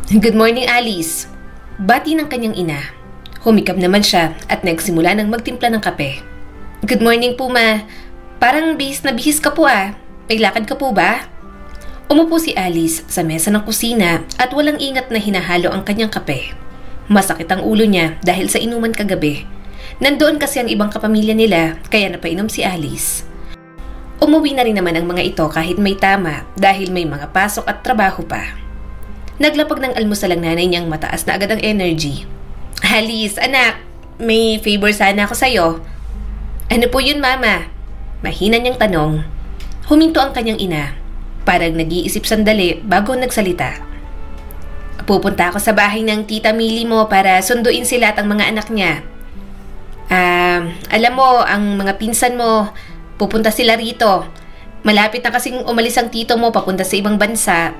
Good morning, Alice. Bati ng kanyang ina. Humikab naman siya at nagsimula ng magtimpla ng kape. Good morning po, ma. Parang bihis na bihis ka po ah. May lakad ka po ba? Umupo si Alice sa mesa ng kusina at walang ingat na hinahalo ang kanyang kape. Masakit ang ulo niya dahil sa inuman kagabi. Nandoon kasi ang ibang kapamilya nila kaya napainom si Alice. Umuwi na rin naman ang mga ito kahit may tama dahil may mga pasok at trabaho pa. Naglapag ng almusal ang nanay niyang mataas na agad ang energy. Alice, anak, may favor sana ako sa'yo. Ano po yun, mama? Mahina niyang tanong. Huminto ang kanyang ina. Parang nag-iisip sandali bago nagsalita. Pupunta ako sa bahay ng tita Millie mo para sunduin sila at ang mga anak niya. Alam mo, ang mga pinsan mo, pupunta sila rito. Malapit na kasing umalis ang tito mo papunta sa ibang bansa.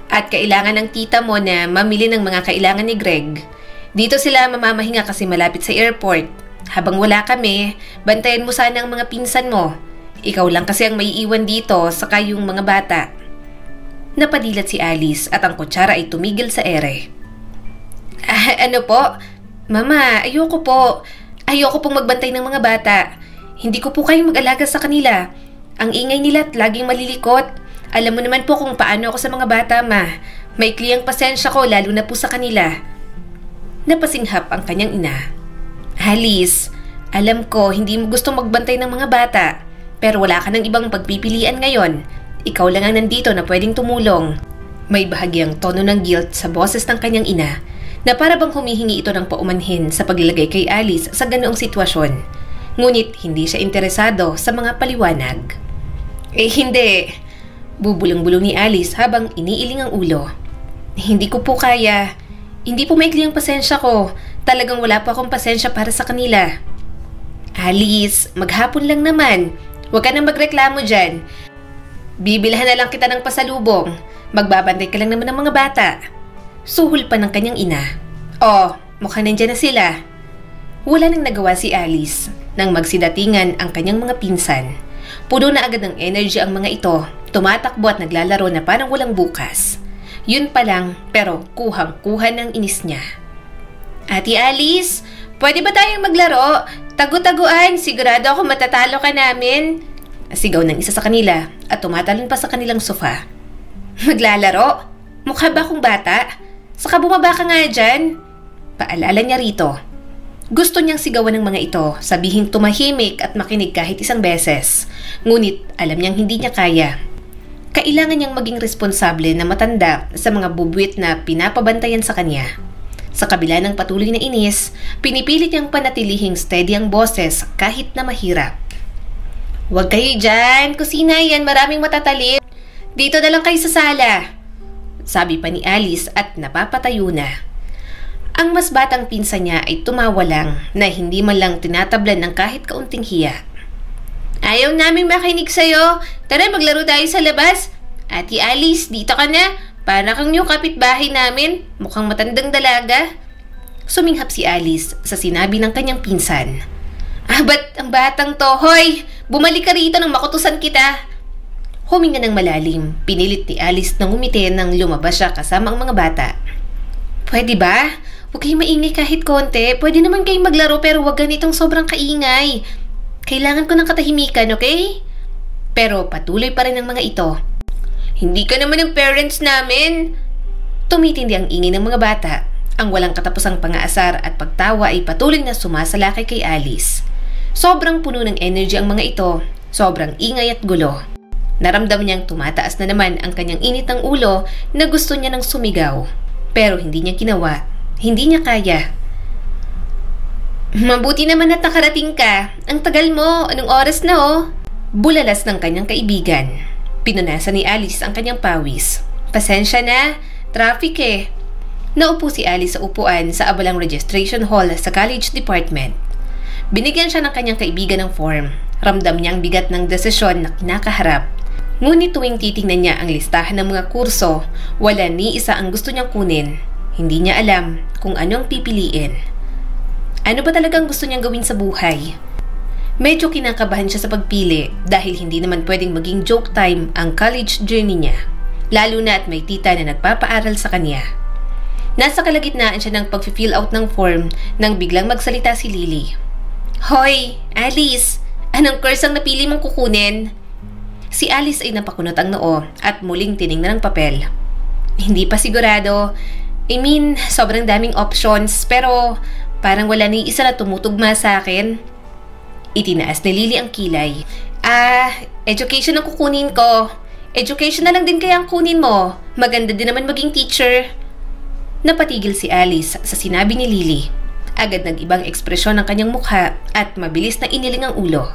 At kailangan ng tita mo na mamili ng mga kailangan ni Greg. Dito sila mamamahinga kasi malapit sa airport. Habang wala kami, bantayan mo sana ang mga pinsan mo. Ikaw lang kasi ang may iwan dito saka yung mga bata. Napadilat si Alice at ang kutsara ay tumigil sa ere. Ano po? Mama, ayoko po. Ayoko pong magbantay ng mga bata. Hindi ko po kayong mag-alaga sa kanila. Ang ingay nila at laging malilikot. Alam mo naman po kung paano ako sa mga bata, ma. Maikli ang pasensya ko lalo na po sa kanila. Napasinghap ang kanyang ina. Alice, alam ko hindi mo gusto magbantay ng mga bata. Pero wala ka ng ibang pagpipilian ngayon. Ikaw lang ang nandito na pwedeng tumulong. May bahagyang tono ng guilt sa boses ng kanyang ina na para bang humihingi ito ng paumanhin sa paglalagay kay Alice sa ganoong sitwasyon. Ngunit hindi siya interesado sa mga paliwanag. Hindi. Bubulong-bulong ni Alice habang iniiling ang ulo. Hindi ko po kaya. Hindi po maikli ang pasensya ko. Talagang wala pa akong pasensya para sa kanila. Alice, maghapon lang naman. Huwag ka nang magreklamo dyan. Bibilhan na lang kita ng pasalubong. Magbabantay ka lang naman ng mga bata. Suhol pa ng kanyang ina. Oh, mukhang nandyan na sila. Wala nang nagawa si Alice nang magsidatingan ang kanyang mga pinsan. Puno na agad ng energy ang mga ito. Tumatakbo at naglalaro na parang walang bukas. Yun pa lang, pero kuhang-kuha ng inis niya. Ate Alice, pwede ba tayong maglaro? Tagu-taguan, sigurado ako matatalo ka namin. Sigaw ng isa sa kanila at tumatalon pa sa kanilang sofa. Maglalaro? Mukha ba akong bata? Saka bumaba ka nga dyan. Paalala niya rito. Gusto niyang sigawan ng mga ito, sabihing tumahimik at makinig kahit isang beses. Ngunit alam niyang hindi niya kaya. Kailangan niyang maging responsable na matanda sa mga bubwit na pinapabantayan sa kanya. Sa kabila ng patuloy na inis, pinipilit niyang panatilihing steady ang boses kahit na mahirap. Huwag kayo dyan, kusina yan, maraming matatalim. Dito na lang kayo sa sala. Sabi pa ni Alice at napapatayo na. Ang mas batang pinsan niya ay tumawa lang na hindi man lang tinatablan ng kahit kaunting hiya. Ayaw namin makinig sa'yo. Tara maglaro tayo sa labas. Ate Alice, dito ka na. Para kang yung kapitbahay namin. Mukhang matandang dalaga. Suminghap si Alice sa sinabi ng kanyang pinsan. Ba't ang batang to? Hoy! Bumalik ka rito nang makutusan kita. Huminga ng malalim. Pinilit ni Alice na ngumiti nang lumabas siya kasama ang mga bata. Pwede ba? Huwag kayong maingay kahit konti. Pwede naman kayong maglaro pero huwag ganitong sobrang kaingay. Kailangan ko ng katahimikan, okay? Pero patuloy pa rin ang mga ito. Hindi ka naman ang parents namin. Tumitindi ang ingay ng mga bata. Ang walang katapusang pangaasar at pagtawa ay patuloy na sumasalakay kay Alice. Sobrang puno ng energy ang mga ito. Sobrang ingay at gulo. Naramdam niyang tumataas na naman ang kanyang init ng ulo na gusto niya ng sumigaw. Pero hindi niya ginawa. Hindi niya kaya. Mabuti naman at nakarating ka. Ang tagal mo. Anong oras na oh? Bulalas ng kanyang kaibigan. Pinunasan ni Alice ang kanyang pawis. Pasensya na. Traffic eh. Naupo si Alice sa upuan sa abalang registration hall sa college department. Binigyan siya ng kanyang kaibigan ng form. Ramdam niyang bigat ng desisyon na kinakaharap. Ngunit tuwing titingnan niya ang listahan ng mga kurso, wala ni isa ang gusto niyang kunin. Hindi niya alam kung ano ang pipiliin. Ano ba talagang gusto niyang gawin sa buhay? Medyo kinakabahan siya sa pagpili dahil hindi naman pwedeng maging joke time ang college journey niya. Lalo na at may tita na nagpapaaral sa kanya. Nasa kalagitnaan siya ng pag-fill out ng form nang biglang magsalita si Lily. Hoy, Alice! Anong course ang napili mong kukunin? Si Alice ay napakunot ang noo at muling tiningnan ang papel. Hindi pa sigurado. Sobrang daming options pero parang wala ni isa na tumutugma sa akin. Itinaas ni Lily ang kilay. Education ang kukunin ko. Education na lang din kaya ang kunin mo. Maganda din naman maging teacher. Napatigil si Alice sa sinabi ni Lily. Agad nag-ibang ekspresyon ng kanyang mukha at mabilis na iniling ang ulo.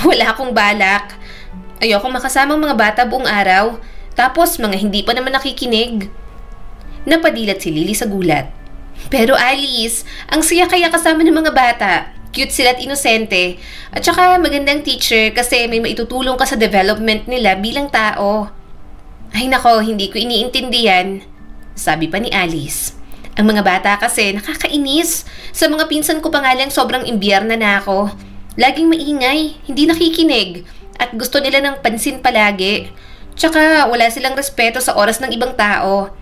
Wala akong balak. Ayokong makasamang mga bata buong araw. Tapos mga hindi pa naman nakikinig. Napadilat si Lily sa gulat. Pero Alice, ang saya kaya kasama ng mga bata. Cute sila at inosente. At saka magandang teacher kasi may maitutulong ka sa development nila bilang tao. Ay nako, hindi ko iniintindihan. Sabi pa ni Alice. Ang mga bata kasi nakakainis. Sa mga pinsan ko pa nga lang sobrang imbiyerna na ako. Laging maingay, hindi nakikinig. At gusto nila ng pansin palagi. Tsaka wala silang respeto sa oras ng ibang tao.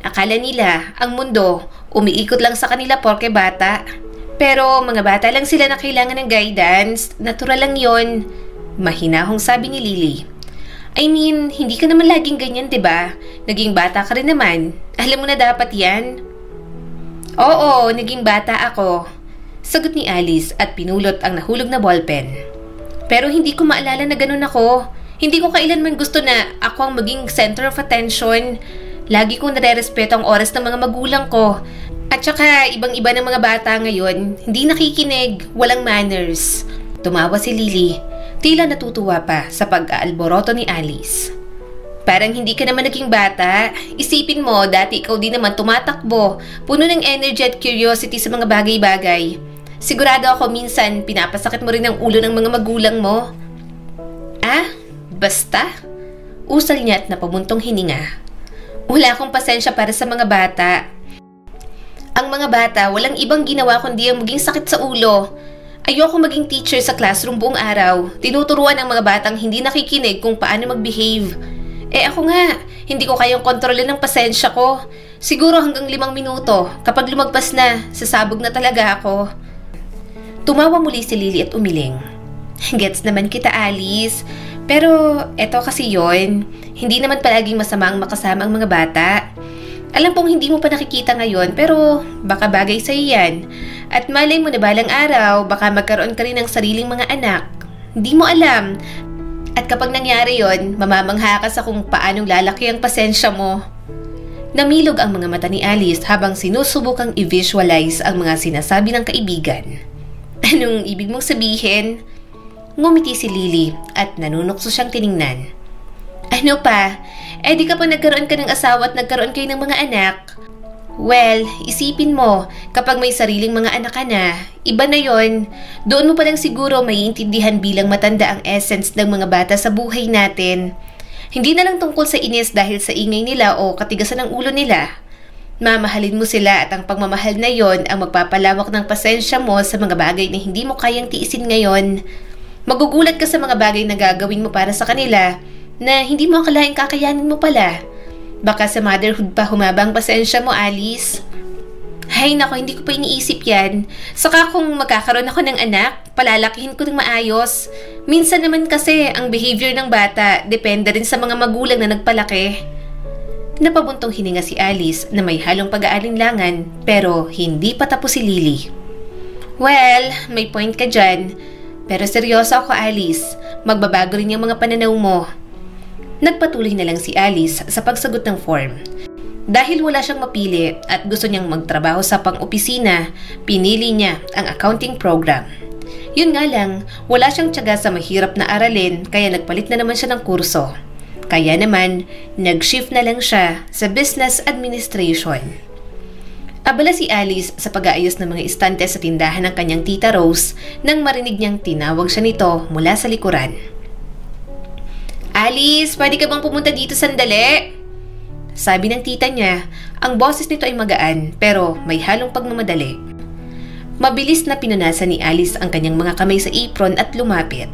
Akala nila, ang mundo, umiikot lang sa kanila porke bata. Pero mga bata lang sila na kailangan ng guidance. Natural lang yon. Mahinahong sabi ni Lily. Hindi ka naman laging ganyan, diba? Naging bata ka rin naman. Alam mo na dapat yan. Oo, naging bata ako. Sagot ni Alice at pinulot ang nahulog na ballpen. Pero hindi ko maalala na ganun ako. Hindi ko kailanman gusto na ako ang maging center of attention. Lagi kong nare-respeto ang oras ng mga magulang ko. At saka, ibang-iba ng mga bata ngayon, hindi nakikinig, walang manners. Tumawa si Lily, tila natutuwa pa sa pag-aalboroto ni Alice. Parang hindi ka naman naging bata. Isipin mo, dati ikaw din naman tumatakbo, puno ng energy at curiosity sa mga bagay-bagay. Sigurado ako minsan, pinapasakit mo rin ang ulo ng mga magulang mo. Basta? Usal niya at napamuntong hininga. Wala akong pasensya para sa mga bata. Ang mga bata, walang ibang ginawa kundi ang maging sakit sa ulo. Ayoko maging teacher sa classroom buong araw. Tinuturuan ang mga batang hindi nakikinig kung paano mag-behave. Ako nga, hindi ko kayang kontrolin ang pasensya ko. Siguro hanggang 5 minuto. Kapag lumagpas na, sasabog na talaga ako. Tumawa muli si Lily at umiling. Gets naman kita, Alice. Pero eto kasi yon, hindi naman palaging masama ang makasama ang mga bata. Alam kong hindi mo pa nakikita ngayon pero baka bagay sa'yo yan. At malay mo na balang araw, baka magkaroon ka rin ng sariling mga anak. Hindi mo alam. At kapag nangyari yon, mamamangha ka sa kung paanong lalaki ang pasensya mo. Namilog ang mga mata ni Alice habang sinusubukang i-visualize ang mga sinasabi ng kaibigan. Anong ibig mong sabihin? Ngumiti si Lily at nanunukso siyang tiningnan. Ano pa? Di ka pa nagkaroon ka ng asawa at nagkaroon kayo ng mga anak? Well, isipin mo, kapag may sariling mga anak ka na, iba na yon. Doon mo palang siguro maiintindihan bilang matanda ang essence ng mga bata sa buhay natin. Hindi na lang tungkol sa inis dahil sa ingay nila o katigasan ng ulo nila. Mamahalin mo sila at ang pagmamahal na yon ang magpapalawak ng pasensya mo sa mga bagay na hindi mo kayang tiisin ngayon. Magugulat ka sa mga bagay na gagawin mo para sa kanila na hindi mo akalaing kakayanin mo pala. Baka sa motherhood pa humaba ang pasensya mo, Alice. Hay nako, hindi ko pa iniisip yan. Saka kung magkakaroon ako ng anak, palalakihin ko ng maayos. Minsan naman kasi ang behavior ng bata depende rin sa mga magulang na nagpalaki. Napabuntong hininga si Alice na may halong pag-aalinlangan pero hindi pa tapos si Lily. Well, may point ka dyan. Pero seryoso ako, Alice. Magbabago rin yung mga pananaw mo. Nagpatuloy na lang si Alice sa pagsagot ng form. Dahil wala siyang mapili at gusto niyang magtrabaho sa pang-opisina, pinili niya ang accounting program. Yun nga lang, wala siyang tiyaga sa mahirap na aralin kaya nagpalit na naman siya ng kurso. Kaya naman, nag-shift na lang siya sa business administration. Abala si Alice sa pag-aayos ng mga istante sa tindahan ng kanyang tita Rose nang marinig niyang tinawag siya nito mula sa likuran. Alice, pwede ka bang pumunta dito sandali? Sabi ng tita niya, ang boses nito ay magaan pero may halong pagmamadali. Mabilis na pinunasan ni Alice ang kanyang mga kamay sa apron at lumapit.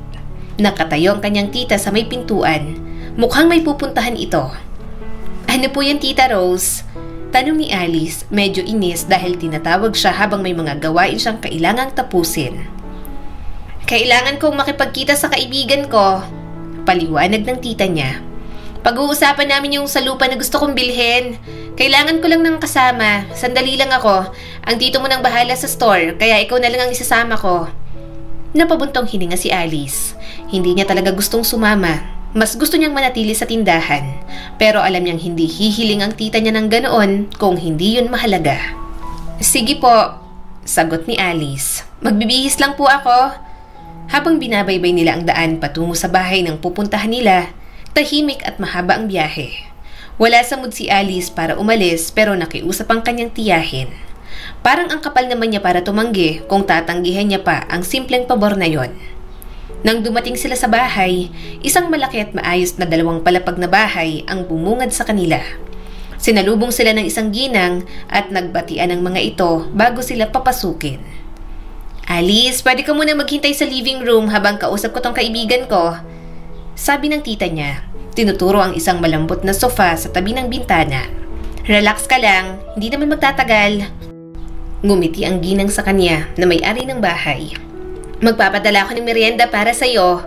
Nakatayo ang kanyang tita sa may pintuan. Mukhang may pupuntahan ito. Ano po yan, Tita Rose? Tanong ni Alice, medyo inis dahil tinatawag siya habang may mga gawain siyang kailangang tapusin. Kailangan kong makipagkita sa kaibigan ko, paliwanag ng tita niya. Pag-uusapan namin yung salupa na gusto kong bilhin. Kailangan ko lang ng kasama. Sandali lang ako. Ang tito mo nang bahala sa store, kaya ikaw na lang ang isasama ko. Napabuntong hininga si Alice. Hindi niya talaga gustong sumama. Mas gusto niyang manatili sa tindahan. Pero alam niyang hindi hihiling ang tita niya ng ganoon kung hindi yun mahalaga. Sige po, sagot ni Alice. Magbibihis lang po ako. Habang binabaybay nila ang daan patungo sa bahay ng pupuntahan nila, tahimik at mahaba ang biyahe. Wala sa mood si Alice para umalis pero nakiusap ang kanyang tiyahin. Parang ang kapal naman niya para tumanggi kung tatanggihan niya pa ang simpleng pabor na yon. Nang dumating sila sa bahay, isang malaki at maayos na 2 palapag na bahay ang bumungad sa kanila. Sinalubong sila ng isang ginang at nagbatian ng mga ito bago sila papasukin. Alice, pwede ka muna maghintay sa living room habang kausap ko tong kaibigan ko. Sabi ng tita niya, tinuturo ang isang malambot na sofa sa tabi ng bintana. Relax ka lang, hindi naman magtatagal. Ngumiti ang ginang sa kanya na may-ari ng bahay. Magpapadala ako ng merienda para sa'yo.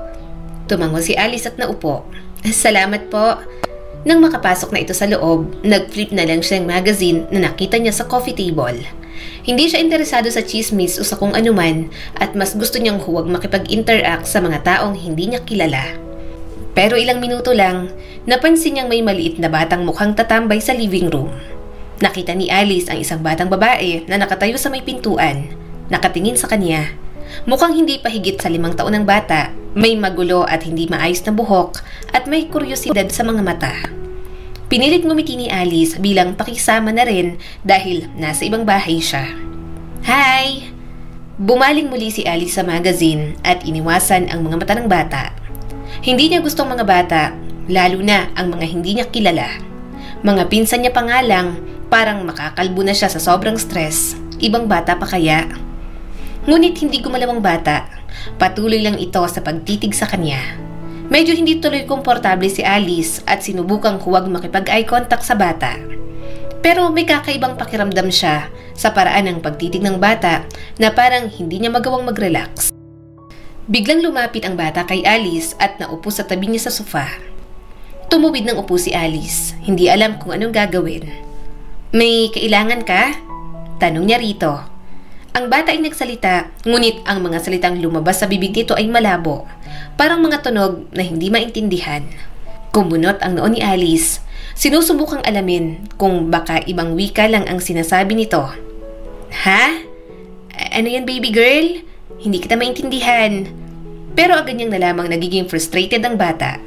Tumango si Alice at naupo. Salamat po. Nang makapasok na ito sa loob, nag-flip na lang siya ng magazine na nakita niya sa coffee table. Hindi siya interesado sa chismis o sa kung anuman at mas gusto niyang huwag makipag-interact sa mga taong hindi niya kilala. Pero ilang minuto lang, napansin niyang may maliit na batang mukhang tatambay sa living room. Nakita ni Alice ang isang batang babae na nakatayo sa may pintuan, nakatingin sa kanya. Mukhang hindi pa higit sa 5 taon ng bata, may magulo at hindi maayos na buhok at may kuryosidad sa mga mata. Pinilit ngumiti ni Alice bilang pakisama na rin dahil nasa ibang bahay siya. Hi! Bumaling muli si Alice sa magazine at iniwasan ang mga mata ng bata. Hindi niya gustong mga bata, lalo na ang mga hindi niya kilala. Mga pinsan niya pa nga lang, parang makakalbo na siya sa sobrang stress. Ibang bata pa kaya? Ngunit hindi gumalaw ang bata. Patuloy lang ito sa pagtitig sa kanya. Medyo hindi tuloy komportable si Alice at sinubukang huwag makipag-eye contact sa bata. Pero may kakaibang pakiramdam siya sa paraan ng pagtitig ng bata na parang hindi niya magawang mag-relax. Biglang lumapit ang bata kay Alice at naupo sa tabi niya sa sofa. Tumuwid ng upo si Alice, hindi alam kung anong gagawin. May kailangan ka? Tanong niya rito. Ang bata ay nagsalita, ngunit ang mga salitang lumabas sa bibig nito ay malabo, parang mga tunog na hindi maintindihan. Kumunot ang noo ni Alice. Sinusubukang alamin kung baka ibang wika lang ang sinasabi nito. Ha? Ano yan, baby girl? Hindi kita maintindihan. Pero agad niyang nalamang nagiging frustrated ang bata.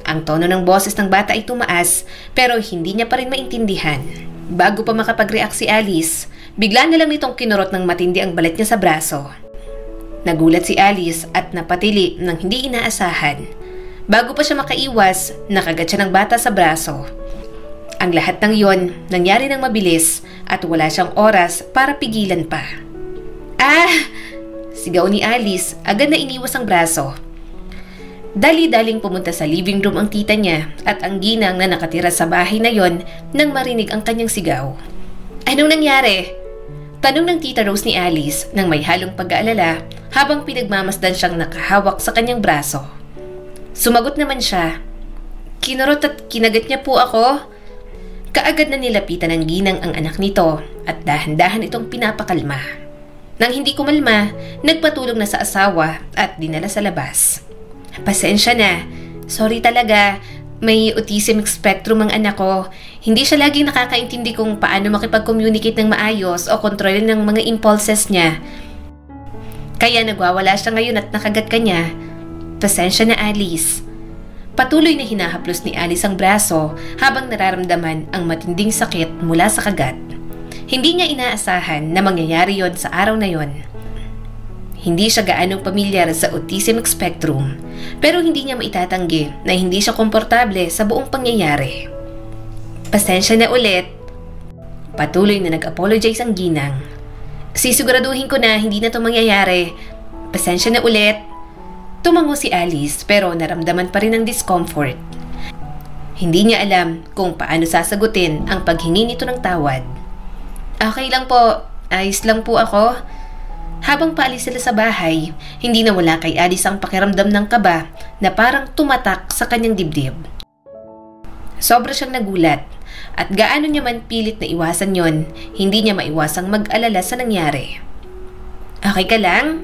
Ang tono ng boses ng bata ay tumaas pero hindi niya pa rin maintindihan. Bago pa makapag-react si Alice, bigla na lang nitong kinurot ng matindi ang balat niya sa braso. Nagulat si Alice at napatili ng hindi inaasahan. Bago pa siya makaiwas, nakagat siya ng bata sa braso. Ang lahat ng yon nangyari ng mabilis at wala siyang oras para pigilan pa. Ah! Sigaw ni Alice, agad na iniwas ang braso. Dali-daling pumunta sa living room ang tita niya at ang ginang na nakatira sa bahay na yon nang marinig ang kanyang sigaw. Anong nangyari? Tanong ng tita Rose ni Alice nang may halong pag-aalala habang pinagmamasdan siyang nakahawak sa kanyang braso. Sumagot naman siya. Kinurot at kinagat niya po ako. Kaagad na nilapitan ng ginang ang anak nito at dahan-dahan itong pinapakalma. Nang hindi kumalma, nagpatulog na sa asawa at dinala sa labas. Pasensya na. Sorry talaga. May autism spectrum ang anak ko. Hindi siya laging nakakaintindi kung paano makipag-communicate ng maayos o kontrolin ng mga impulses niya. Kaya nagwawala siya ngayon at nakagat ka niya. Pasensya na, Alice. Patuloy na hinahaplos ni Alice ang braso habang nararamdaman ang matinding sakit mula sa kagat. Hindi niya inaasahan na mangyayari yon sa araw na yon. Hindi siya gaanong pamilyar sa autism spectrum, pero hindi niya maitatanggi na hindi siya komportable sa buong pangyayari. Pasensya na ulit. Patuloy na nag-apologize ang ginang. Sisiguraduhin ko na hindi na ito mangyayari. Pasensya na ulit. Tumango si Alice pero naramdaman pa rin ang discomfort. Hindi niya alam kung paano sasagutin ang paghingi nito ng tawad. Okay lang po, ayos lang po ako. Habang paalis sila sa bahay, hindi na wala kay Alice ang pakiramdam ng kaba na parang tumatak sa kanyang dibdib. Sobra siyang nagulat at gaano niya man pilit na iwasan yon, hindi niya maiwasang mag-alala sa nangyari. Okay ka lang?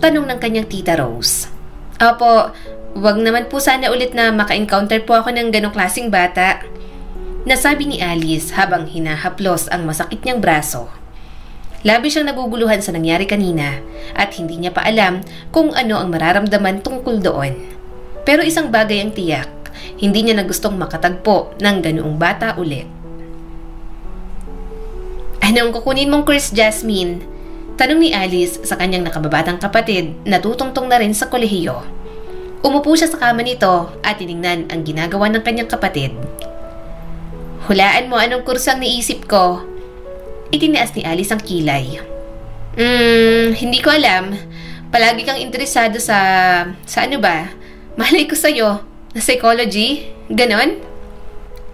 Tanong ng kanyang tita Rose. Opo, wag naman po sana ulit na maka-encounter po ako ng ganong klaseng bata. Nasabi ni Alice habang hinahaplos ang masakit niyang braso. Labi siyang naguguluhan sa nangyari kanina at hindi niya pa alam kung ano ang mararamdaman tungkol doon. Pero isang bagay ang tiyak, hindi niya na gustong makatagpo ng ganoong bata ulit. Anong kukunin mong course, Jasmine? Tanong ni Alice sa kanyang nakababatang kapatid na tutungtong na rin sa kolehiyo. Umupo siya sa kama nito at tiningnan ang ginagawa ng kanyang kapatid. Hulaan mo anong kurso ang naisip ko. Itinaas ni Alice ang kilay. Hindi ko alam. Palagi kang interesado sa ano ba? Malay ko sa'yo. Na psychology? Ganon?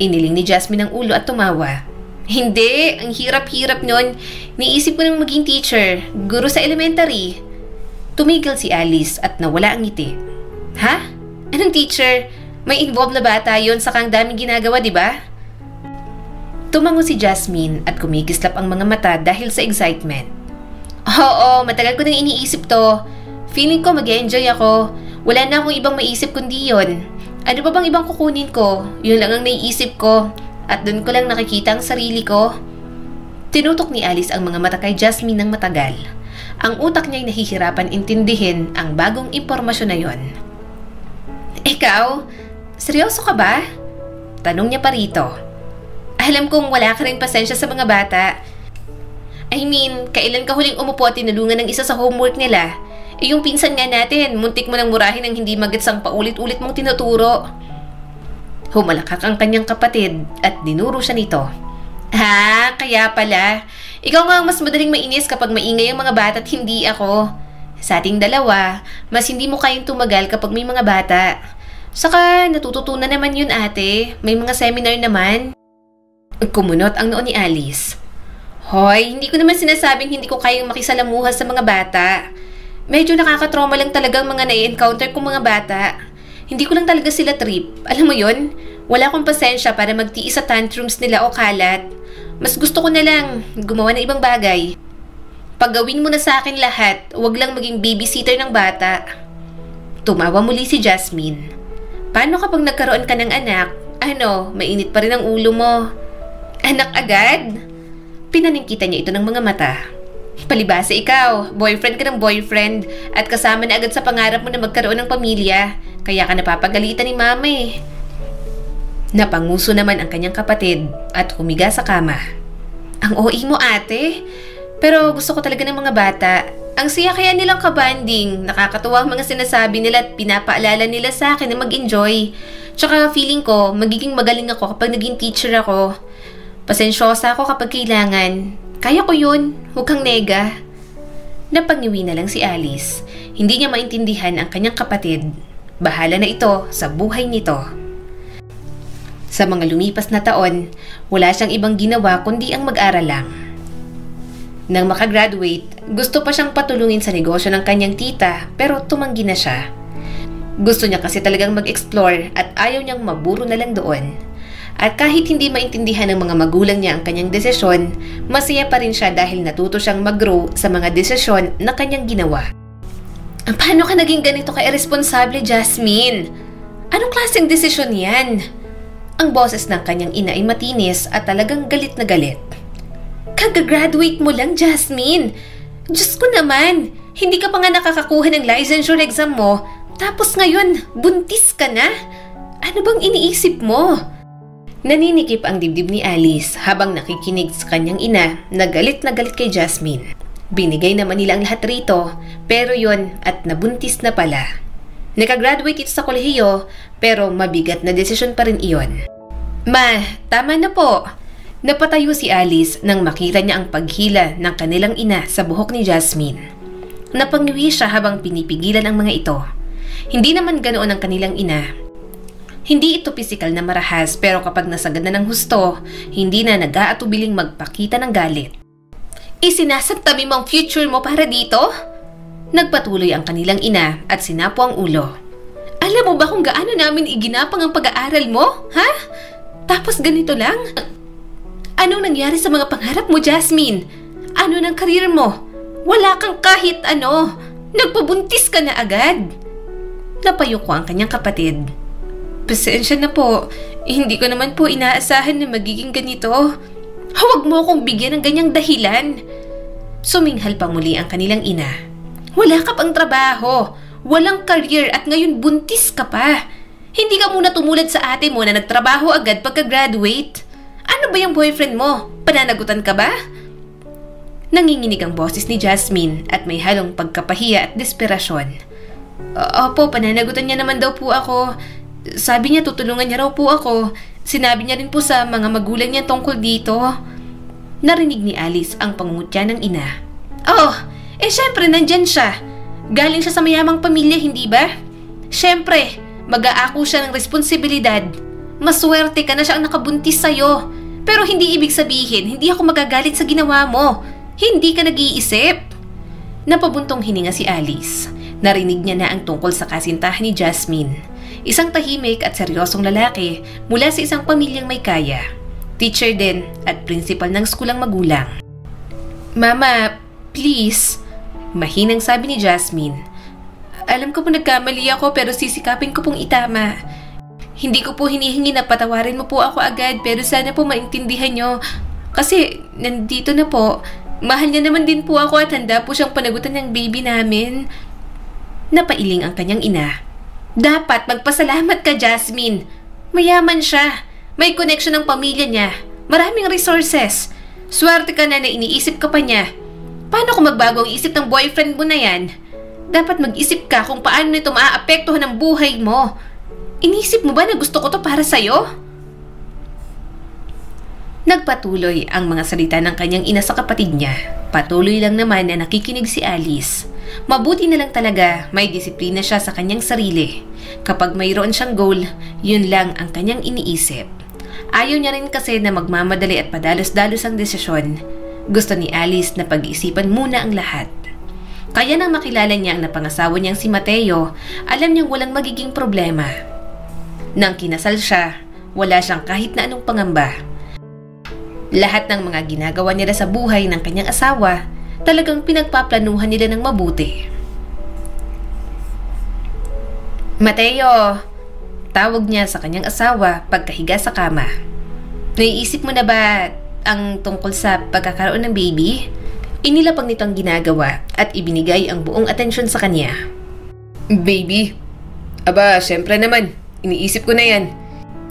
Iniling ni Jasmine ang ulo at tumawa. Hindi, ang hirap-hirap nun. Niisip ko nang maging teacher, guro sa elementary. Tumigil si Alice at nawala ang ngiti. Ha? Anong teacher? May involved na bata yun sa kang daming ginagawa, di ba? Tumango si Jasmine at kumikislap ang mga mata dahil sa excitement. Oo, matagal ko nang iniisip to. Feeling ko mag-enjoy ako. Wala na akong ibang maisip kundi yun. Ano ba bang ibang kukunin ko? Yun lang ang naiisip ko. At doon ko lang nakikita ang sarili ko. Tinutok ni Alice ang mga mata kay Jasmine ng matagal. Ang utak niya'y nahihirapan intindihin ang bagong impormasyon na yon. Ikaw? Seryoso ka ba? Tanong niya pa rito. Alam kong wala ka rin pasensya sa mga bata. I mean, kailan ka huling umupo at tinulungan ng isa sa homework nila? Yung pinsan nga natin, muntik mo nang murahin ng hindi magetsang paulit-ulit mong tinuturo. Humalakak ang kanyang kapatid at dinuro siya nito. Ha, kaya pala. Ikaw nga ang mas madaling mainis kapag maingay ang mga bata at hindi ako. Sa ating dalawa, mas hindi mo kayang tumagal kapag may mga bata. Saka natututunan naman yun ate, may mga seminar naman. Kumunot ang noo ni Alice. Hoy, hindi ko naman sinasabing hindi ko kayang makisalamuha sa mga bata. Medyo nakakatrauma lang talagang mga nai-encounter kong mga bata. Hindi ko lang talaga sila trip. Alam mo yon? Wala akong pasensya para magtiis sa tantrums nila o kalat. Mas gusto ko na lang gumawa ng ibang bagay. Paggawin mo na sa akin lahat, huwag lang maging babysitter ng bata. Tumawa muli si Jasmine. Paano kapag nagkaroon ka ng anak? Mainit pa rin ang ulo mo. Anak agad? Pinaningkita niya ito ng mga mata. Palibasa ikaw, boyfriend ka ng boyfriend at kasama na agad sa pangarap mo na magkaroon ng pamilya. Kaya ka napapagalitan ni mama eh. Napanguso naman ang kanyang kapatid at humiga sa kama. Ang OA mo ate, pero gusto ko talaga ng mga bata. Ang siya kaya nilang kabanding, nakakatuwa ang mga sinasabi nila at pinapaalala nila sa akin na mag-enjoy. Tsaka feeling ko, magiging magaling ako kapag naging teacher ako. Pasensyosa ako kapag kailangan. Kaya ko yun, huwag kang nega. Napangiwi na lang si Alice. Hindi niya maintindihan ang kanyang kapatid. Bahala na ito sa buhay nito. Sa mga lumipas na taon, wala siyang ibang ginawa kundi ang mag-aral lang. Nang makagraduate, gusto pa siyang patulungin sa negosyo ng kanyang tita pero tumanggi na siya. Gusto niya kasi talagang mag-explore at ayaw niyang maburo na lang doon. At kahit hindi maintindihan ng mga magulang niya ang kanyang desisyon, masaya pa rin siya dahil natuto siyang mag-grow sa mga desisyon na kanyang ginawa. Paano ka naging ganito ka-irresponsable, Jasmine? Anong klaseng desisyon yan? Ang boses ng kanyang ina ay matinis at talagang galit na galit. Kagagraduate mo lang, Jasmine. Diyos ko naman, hindi ka pa nga nakakakuha ng licensure exam mo, tapos ngayon, buntis ka na? Ano bang iniisip mo? Naninikip ang dibdib ni Alice habang nakikinig sa kanyang ina na galit kay Jasmine. Binigay naman nila ang lahat rito, pero yon at nabuntis na pala. Nakagraduate ito sa kolehiyo, pero mabigat na desisyon pa rin iyon. Ma, tama na po. Napatayo si Alice nang makita niya ang paghila ng kanilang ina sa buhok ni Jasmine. Napangiwi siya habang pinipigilan ang mga ito. Hindi naman ganoon ang kanilang ina. Hindi ito pisikal na marahas pero kapag nasagad na ng husto, hindi na nag-aatubiling magpakita ng galit. Isinasantabi mo ang future mo para dito? Nagpatuloy ang kanilang ina at sinapo ang ulo. Alam mo ba kung gaano namin iginapang ang pag-aaral mo? Ha? Tapos ganito lang? Anong nangyari sa mga pangarap mo, Jasmine? Ano ng career mo? Wala kang kahit ano. Nagpabuntis ka na agad. Napayo ko ang kanyang kapatid. Pasensya na po. Hindi ko naman po inaasahan na magiging ganito. Huwag mo akong bigyan ng ganyang dahilan. Suminghal pa muli ang kanilang ina. Wala ka pang trabaho. Walang career at ngayon buntis ka pa. Hindi ka muna tumulad sa ate mo na nagtrabaho agad pagka-graduate. Ano ba yung boyfriend mo? Pananagutan ka ba? Nanginginig ang boses ni Jasmine at may halong pagkapahiya at desperasyon. Opo, pananagutan niya naman daw po ako. Sabi niya tutulungan niya raw po ako. Sinabi niya rin po sa mga magulang niya tungkol dito. Narinig ni Alice ang pangungutya ng ina. Oh, syempre nandyan siya. Galing siya sa mayamang pamilya, hindi ba? Syempre, mag-aako siya ng responsibilidad. Maswerte ka na siya ang nakabuntis sa'yo. Pero hindi ibig sabihin, hindi ako magagalit sa ginawa mo. Hindi ka nag-iisip. Napabuntong hininga si Alice. Narinig niya na ang tungkol sa kasintahan ni Jasmine. Isang tahimik at seryosong lalaki mula sa isang pamilyang may kaya. Teacher din at principal ng skulang magulang. Mama, please. Mahinang sabi ni Jasmine. Alam ko po nagkamali ako pero sisikapin ko pong itama. Hindi ko po hinihingi na patawarin mo po ako agad pero sana po maintindihan nyo. Kasi nandito na po. Mahal niya naman din po ako at handa po siyang panagutan ng baby namin. Napailing ang kanyang ina. Dapat magpasalamat ka, Jasmine. Mayaman siya. May connection ng pamilya niya. Maraming resources. Swerte ka na iniisip ka pa niya. Paano kung magbago ang isip ng boyfriend mo na yan? Dapat mag-isip ka kung paano nito maaapektuhan ang buhay mo. Inisip mo ba na gusto ko to para sa'yo? Nagpatuloy ang mga salita ng kanyang ina sa kapatid niya. Patuloy lang naman na nakikinig si Alice. Mabuti na lang talaga may disiplina siya sa kanyang sarili. Kapag mayroon siyang goal, yun lang ang kanyang iniisip. Ayaw niya rin kasi na magmamadali at padalos-dalos ang desisyon. Gusto ni Alice na pag-iisipan muna ang lahat. Kaya nang makilala niya ang napangasawa niyang si Mateo, alam niyang walang magiging problema. Nang kinasal siya, wala siyang kahit na anong pangamba. Lahat ng mga ginagawa nila sa buhay ng kanyang asawa, talagang pinagpaplanuhan nila ng mabuti. Mateo, tawag niya sa kanyang asawa pagkahiga sa kama. Naiisip mo na ba ang tungkol sa pagkakaroon ng baby? Inilapag nito ang ginagawa at ibinigay ang buong atensyon sa kanya. Baby? Aba, syempre naman. Iniisip ko na yan.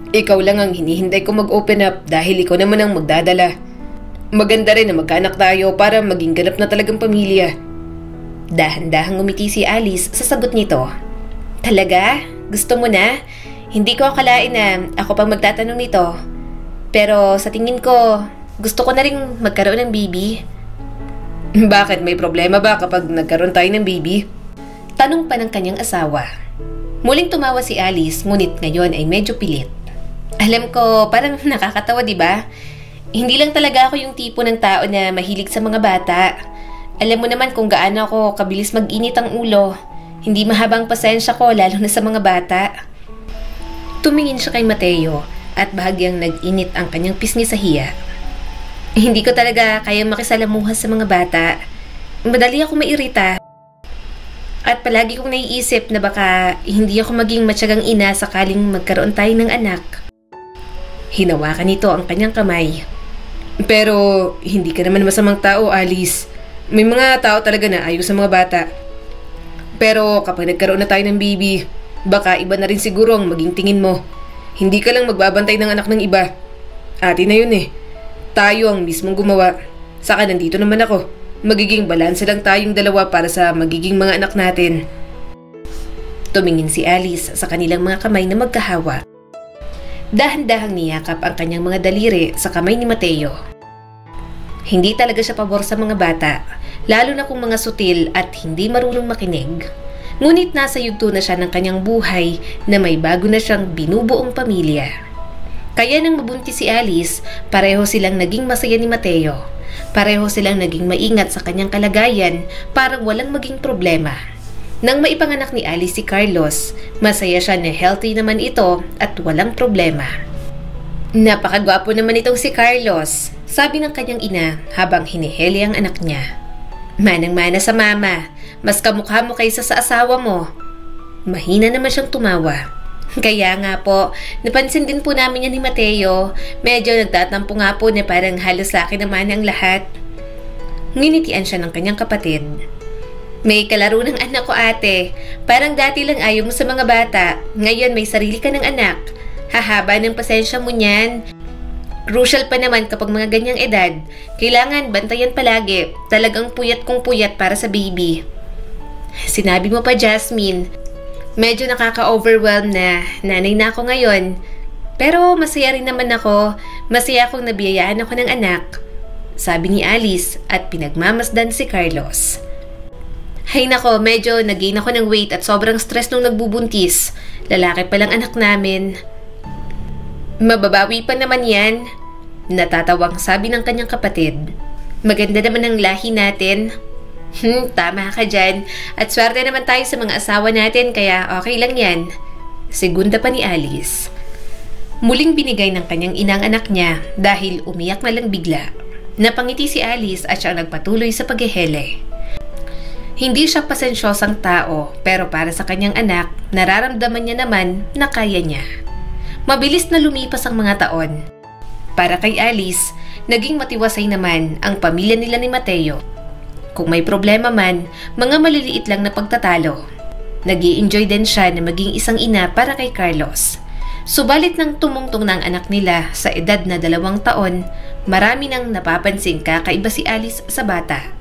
Ikaw lang ang hinihintay ko mag-open up dahil ikaw naman ang magdadala. Maganda rin na magkaanak tayo para maging ganap na talagang pamilya. Dahan-dahang ngumiti si Alice sa sagot nito. Talaga? Gusto mo na? Hindi ko akalain na ako pang magtatanong nito. Pero sa tingin ko, gusto ko na rin magkaroon ng baby. Bakit? May problema ba kapag nagkaroon tayo ng baby? Tanong pa ng kanyang asawa. Muling tumawa si Alice, ngunit ngayon ay medyo pilit. Alam ko, parang nakakatawa, di ba? Hindi lang talaga ako yung tipo ng tao na mahilig sa mga bata. Alam mo naman kung gaano ako kabilis mag-init ang ulo. Hindi mahabang pasensya ko, lalo na sa mga bata. Tumingin siya kay Mateo at bahagyang nag-init ang kanyang pisngi sa hiya. Hindi ko talaga kaya makisalamuha sa mga bata. Madali ako mairita. At palagi kong naiisip na baka hindi ako maging matyagang ina sakaling magkaroon tayo ng anak. Hinawakan nito ang kanyang kamay. Pero hindi ka naman masamang tao, Alice. May mga tao talaga na ayaw sa mga bata. Pero kapag nagkaroon na tayo ng baby, baka iba na rin siguro ang maging tingin mo. Hindi ka lang magbabantay ng anak ng iba. Atin na yun eh. Tayo ang mismong gumawa. Saka nandito naman ako. Magiging balanse lang tayong dalawa para sa magiging mga anak natin. Tumingin si Alice sa kanilang mga kamay na magkahawa. Dahan-dahang niyakap ang kanyang mga daliri sa kamay ni Mateo. Hindi talaga siya pabor sa mga bata, lalo na kung mga sutil at hindi marunong makinig. Ngunit nasa yugto na siya ng kanyang buhay na may bago na siyang binubuong pamilya. Kaya nang mabuntis si Alice, pareho silang naging masaya ni Mateo. Pareho silang naging maingat sa kanyang kalagayan para walang maging problema. Nang maipanganak ni Alice si Carlos, masaya siya na healthy naman ito at walang problema. Napakagwapo naman itong si Carlos, sabi ng kanyang ina habang hiniheli ang anak niya. Manang-mana sa mama, mas kamukha mo kaysa sa asawa mo. Mahina naman siyang tumawa. Kaya nga po, napansin din po namin yan ni Mateo. Medyo nagtatampo nga po na parang halos sa akin naman ang lahat. Nginitian siya ng kanyang kapatid. May kalaro ng anak ko ate. Parang dati lang ayaw mo sa mga bata. Ngayon may sarili ka ng anak. Hahaba ng pasensya mo niyan. Crucial pa naman kapag mga ganyang edad. Kailangan bantayan palagi. Talagang puyat kong puyat para sa baby. Sinabi mo pa, Jasmine. Medyo nakaka-overwhelm na. Nanay na ako ngayon. Pero masaya rin naman ako. Masaya akong nabiyayaan ako ng anak. Sabi ni Alice at pinagmamasdan si Carlos. Hay nako, medyo nag-gain ako ng weight at sobrang stress nung nagbubuntis. Lalaki pa lang anak namin. Mababawi pa naman yan. Natatawang sabi ng kanyang kapatid. Maganda naman ang lahi natin. Tama ka dyan. At swerte naman tayo sa mga asawa natin kaya okay lang yan. Segunda pa ni Alice. Muling binigay ng kanyang inang anak niya dahil umiyak na lang bigla. Napangiti si Alice at siya nagpatuloy sa paghihele. Hindi siya pasensyosang tao pero para sa kanyang anak, nararamdaman niya naman na kaya niya. Mabilis na lumipas ang mga taon. Para kay Alice, naging matiwasay naman ang pamilya nila ni Mateo. Kung may problema man, mga maliliit lang na pagtatalo. Nag-i-enjoy din siya na maging isang ina para kay Carlos. Subalit nang tumungtong na ang anak nila sa edad na 2 taon, marami nang napapansing kakaiba si Alice sa bata.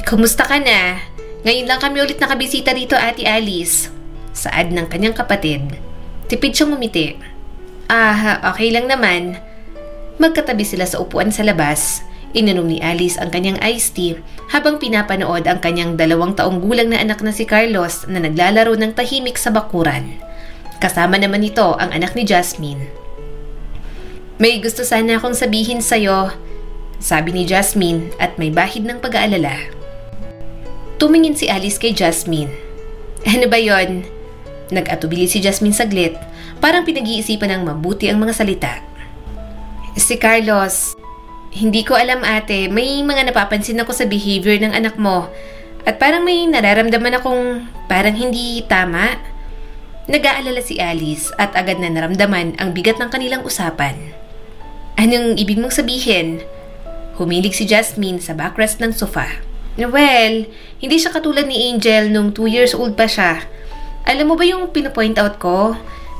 Kumusta ka na? Ngayon lang kami ulit nakabisita dito, Ate Alice. Saad ng kanyang kapatid. Tipid siyang umiti. Okay lang naman. Magkatabi sila sa upuan sa labas. Ininom ni Alice ang kanyang iced tea habang pinapanood ang kanyang 2 taong gulang na anak na si Carlos na naglalaro ng tahimik sa bakuran. Kasama naman nito ang anak ni Jasmine. May gusto sana akong sabihin sa'yo, sabi ni Jasmine at may bahid ng pag-aalala. Tumingin si Alice kay Jasmine. Ano ba yon? Nag-atubili si Jasmine saglit, parang pinag-iisipan ng mabuti ang mga salita. Si Carlos, hindi ko alam ate, may mga napapansin ako sa behavior ng anak mo at parang may nararamdaman akong parang hindi tama. Nag-aalala si Alice at agad na naramdaman ang bigat ng kanilang usapan. Anong ibig mong sabihin? Humilig si Jasmine sa backrest ng sofa. Well, hindi siya katulad ni Angel nung 2 years old pa siya. Alam mo ba yung pinapoint out ko?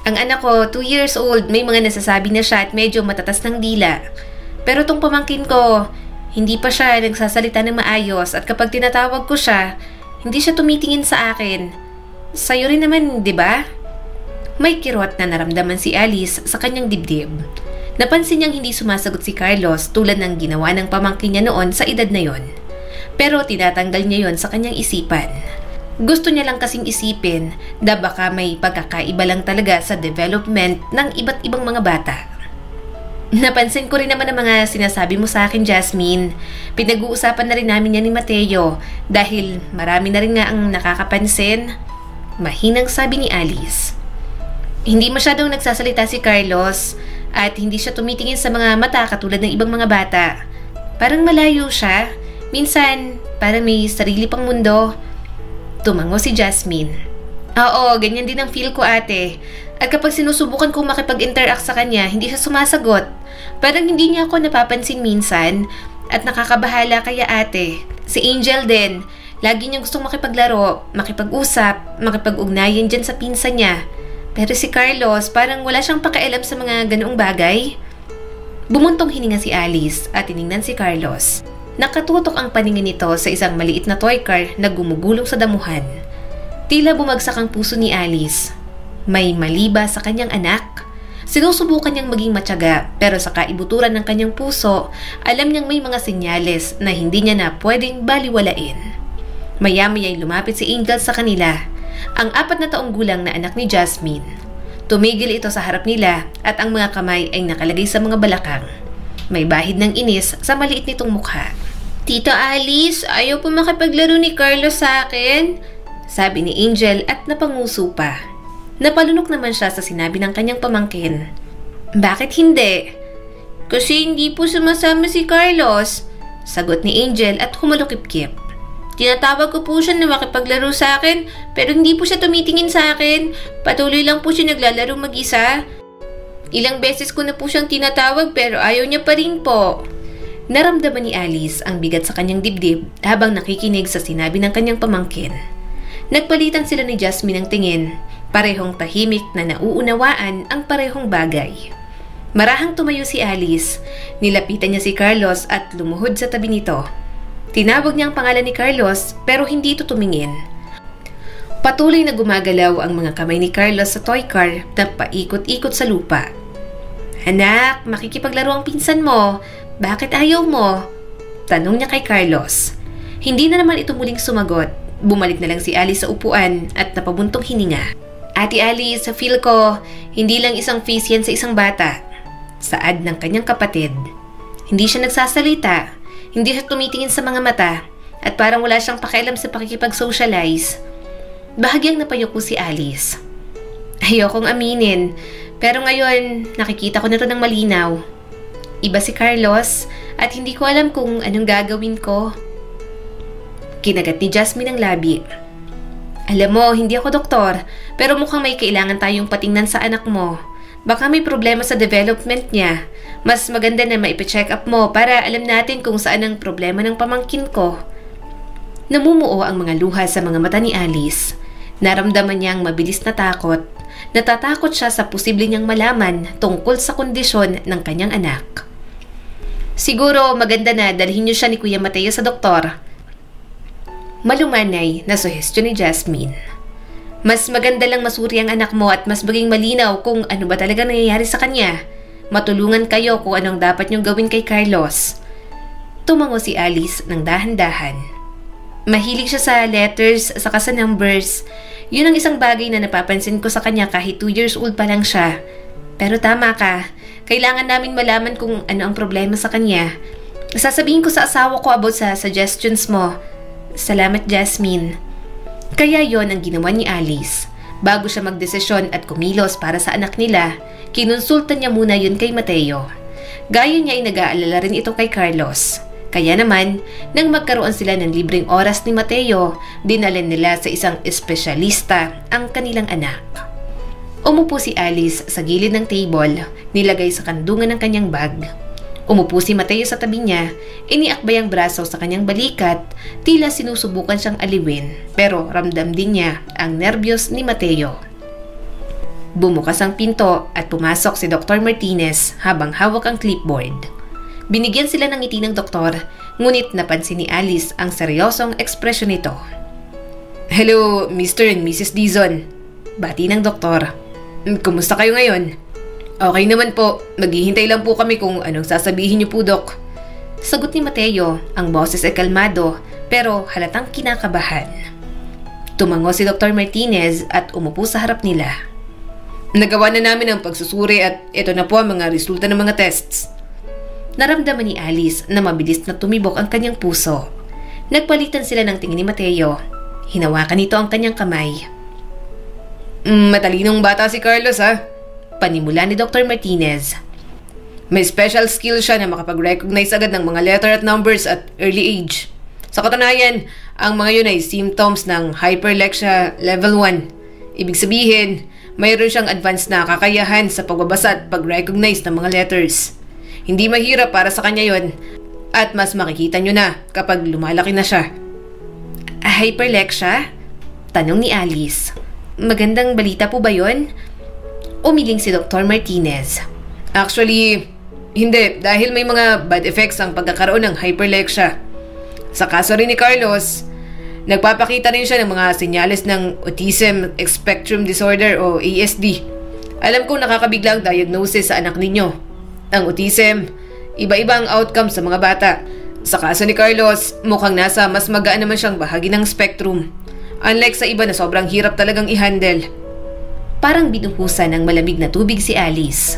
Ang anak ko, 2 years old, may mga nasasabi na siya at medyo matatas ng dila. Pero tong pamangkin ko, hindi pa siya nagsasalita ng maayos at kapag tinatawag ko siya, hindi siya tumitingin sa akin. Sa'yo rin naman, di ba? May kirot na naramdaman si Alice sa kanyang dibdib. Napansin niyang hindi sumasagot si Carlos tulad ng ginawa ng pamangkin niya noon sa edad na yon. Pero tinatanggal niya yon sa kanyang isipan. Gusto niya lang kasing isipin na baka may pagkakaiba lang talaga sa development ng iba't ibang mga bata. Napansin ko rin naman ang mga sinasabi mo sa akin, Jasmine. Pinag-uusapan na rin namin yan ni Mateo dahil marami na rin nga ang nakakapansin. Mahinang sabi ni Alice. Hindi masyadong nagsasalita si Carlos at hindi siya tumitingin sa mga mata katulad ng ibang mga bata. Parang malayo siya. Minsan, parang may sarili pang mundo. Tumango si Jasmine. Oo, ganyan din ang feel ko ate. At kapag sinusubukan kong makipag-interact sa kanya, hindi siya sumasagot. Parang hindi niya ako napapansin minsan at nakakabahala kaya ate. Si Angel din. Lagi niyang gustong makipaglaro, makipag-usap, makipag-ugnayan dyan sa pinsan niya. Pero si Carlos, parang wala siyang pakialam sa mga ganoong bagay. Bumuntong hininga si Alice at tiningnan si Carlos. Nakatutok ang paningin nito sa isang maliit na toy car na gumugulong sa damuhan. Tila bumagsak ang puso ni Alice. May mali ba sa kanyang anak? Sinusubukan niyang maging matyaga pero sa kaibuturan ng kanyang puso, alam niyang may mga senyales na hindi niya na pwedeng baliwalain. Maya-maya'y lumapit si Angel sa kanila, ang 4 na taong gulang na anak ni Jasmine. Tumigil ito sa harap nila at ang mga kamay ay nakalagay sa mga balakang. May bahid ng inis sa maliit nitong mukha. "Tita Alice, ayaw po makipaglaro ni Carlos sa akin," sabi ni Angel at napanguso pa. Napalunok naman siya sa sinabi ng kanyang pamangkin. "Bakit hindi?" "Kasi hindi po sumasama si Carlos," sagot ni Angel at humalukip-kip. "Tinatawag ko po siya na makipaglaro sa akin pero hindi po siya tumitingin sa akin. Patuloy lang po siya naglalaro mag-isa. Ilang beses ko na po siyang tinatawag pero ayaw niya pa rin po." Naramdaman ni Alice ang bigat sa kanyang dibdib habang nakikinig sa sinabi ng kanyang pamangkin. Nagpalitan sila ni Jasmine ng tingin, parehong tahimik na nauunawaan ang parehong bagay. Marahang tumayo si Alice, nilapitan niya si Carlos at lumuhod sa tabi nito. Tinawag niya ang pangalan ni Carlos pero hindi ito tumingin. Patuloy na gumagalaw ang mga kamay ni Carlos sa toy car na paikot-ikot sa lupa. "Anak, makikipaglaro ang pinsan mo. Bakit ayaw mo?" tanong niya kay Carlos. Hindi na naman ito muling sumagot. Bumalik na lang si Alice sa upuan at napabuntong hininga. "Ate Alice, feel ko, hindi lang isang face yan sa isang bata," saad ng kanyang kapatid. Hindi siya nagsasalita. Hindi siya tumitingin sa mga mata at parang wala siyang pakialam sa pakikipag-socialize. Bahagyang napayuko si Alice. "Ayokong aminin, pero ngayon nakikita ko na ito ng malinaw. Iba si Carlos at hindi ko alam kung anong gagawin ko." Kinagat ni Jasmine ang labi. "Alam mo, hindi ako doktor, pero mukhang may kailangan tayong patingnan sa anak mo. Baka may problema sa development niya. Mas maganda na maipa-check up mo para alam natin kung saan ang problema ng pamangkin ko." Namumuo ang mga luha sa mga mata ni Alice. Naramdaman niyang mabilis na takot. Natatakot siya sa posible niyang malaman tungkol sa kondisyon ng kanyang anak. "Siguro maganda na dalhin niyo siya ni Kuya Mateo sa doktor." Malumanay na suhestyon ni Jasmine. "Mas maganda lang masuri ang anak mo at mas maging malinaw kung ano ba talaga nangyayari sa kanya. Matulungan kayo kung anong dapat niyong gawin kay Carlos." Tumango si Alice ng dahan-dahan. Mahilig siya sa letters saka sa numbers. Yun ang isang bagay na napapansin ko sa kanya kahit 2 years old pa lang siya. Pero tama ka, kailangan namin malaman kung ano ang problema sa kanya. Sasabihin ko sa asawa ko about sa suggestions mo. Salamat, Jasmine. Kaya yon ang ginawa ni Alice. Bago siya magdesisyon at kumilos para sa anak nila, kinonsulta niya muna yun kay Mateo. Gaya niya ay nag-aalala rin ito kay Carlos. Kaya naman, nang magkaroon sila ng libreng oras ni Mateo, dinalhin nila sa isang espesyalista ang kanilang anak. Umupo si Alice sa gilid ng table, nilagay sa kandungan ng kanyang bag. Umupo si Mateo sa tabi niya, iniakbay ang braso sa kanyang balikat, tila sinusubukan siyang aliwin, pero ramdam din niya ang nerbiyos ni Mateo. Bumukas ang pinto at pumasok si Dr. Martinez habang hawak ang clipboard. Binigyan sila ng ngiti ng doktor, ngunit napansin ni Alice ang seryosong ekspresyon nito. "Hello, Mr. and Mrs. Dizon," bati ng doktor. "Kumusta kayo ngayon?" "Okay naman po, maghihintay lang po kami kung anong sasabihin niyo po, Dok." Sagot ni Mateo, ang boses ay kalmado pero halatang kinakabahan. Tumango si Dr. Martinez at umupo sa harap nila. "Nagawa na namin ang pagsusuri at ito na po ang mga resulta ng mga tests." Naramdaman ni Alice na mabilis na tumibok ang kanyang puso. Nagpalitan sila ng tingin ni Mateo. Hinawakan nito ang kanyang kamay. "Matalinong bata si Carlos, ha?" panimula ni Dr. Martinez. "May special skill siya na makapag-recognize agad ng mga letter at numbers at early age. Sa katunayan, ang mga yun ay symptoms ng hyperlexia level 1. Ibig sabihin, mayroon siyang advanced na kakayahan sa pagbabasa at pag-recognize ng mga letters. Hindi mahirap para sa kanya yon at mas makikita nyo na kapag lumalaki na siya." "Hyperlexia?" tanong ni Alice. "Magandang balita po ba yon?" Umiling si Dr. Martinez. "Actually, hindi dahil may mga bad effects ang pagkakaroon ng hyperlexia. Sa kaso rin ni Carlos, nagpapakita rin siya ng mga senyales ng Autism Spectrum Disorder o ASD. Alam kong nakakabigla ang diagnosis sa anak ninyo. Ang autism, iba-iba ang outcome sa mga bata. Sa kaso ni Carlos, mukhang nasa mas magaan naman siyang bahagi ng spectrum. Unlike sa iba na sobrang hirap talagang i-handle. Parang binuhusan ng malamig na tubig si Alice.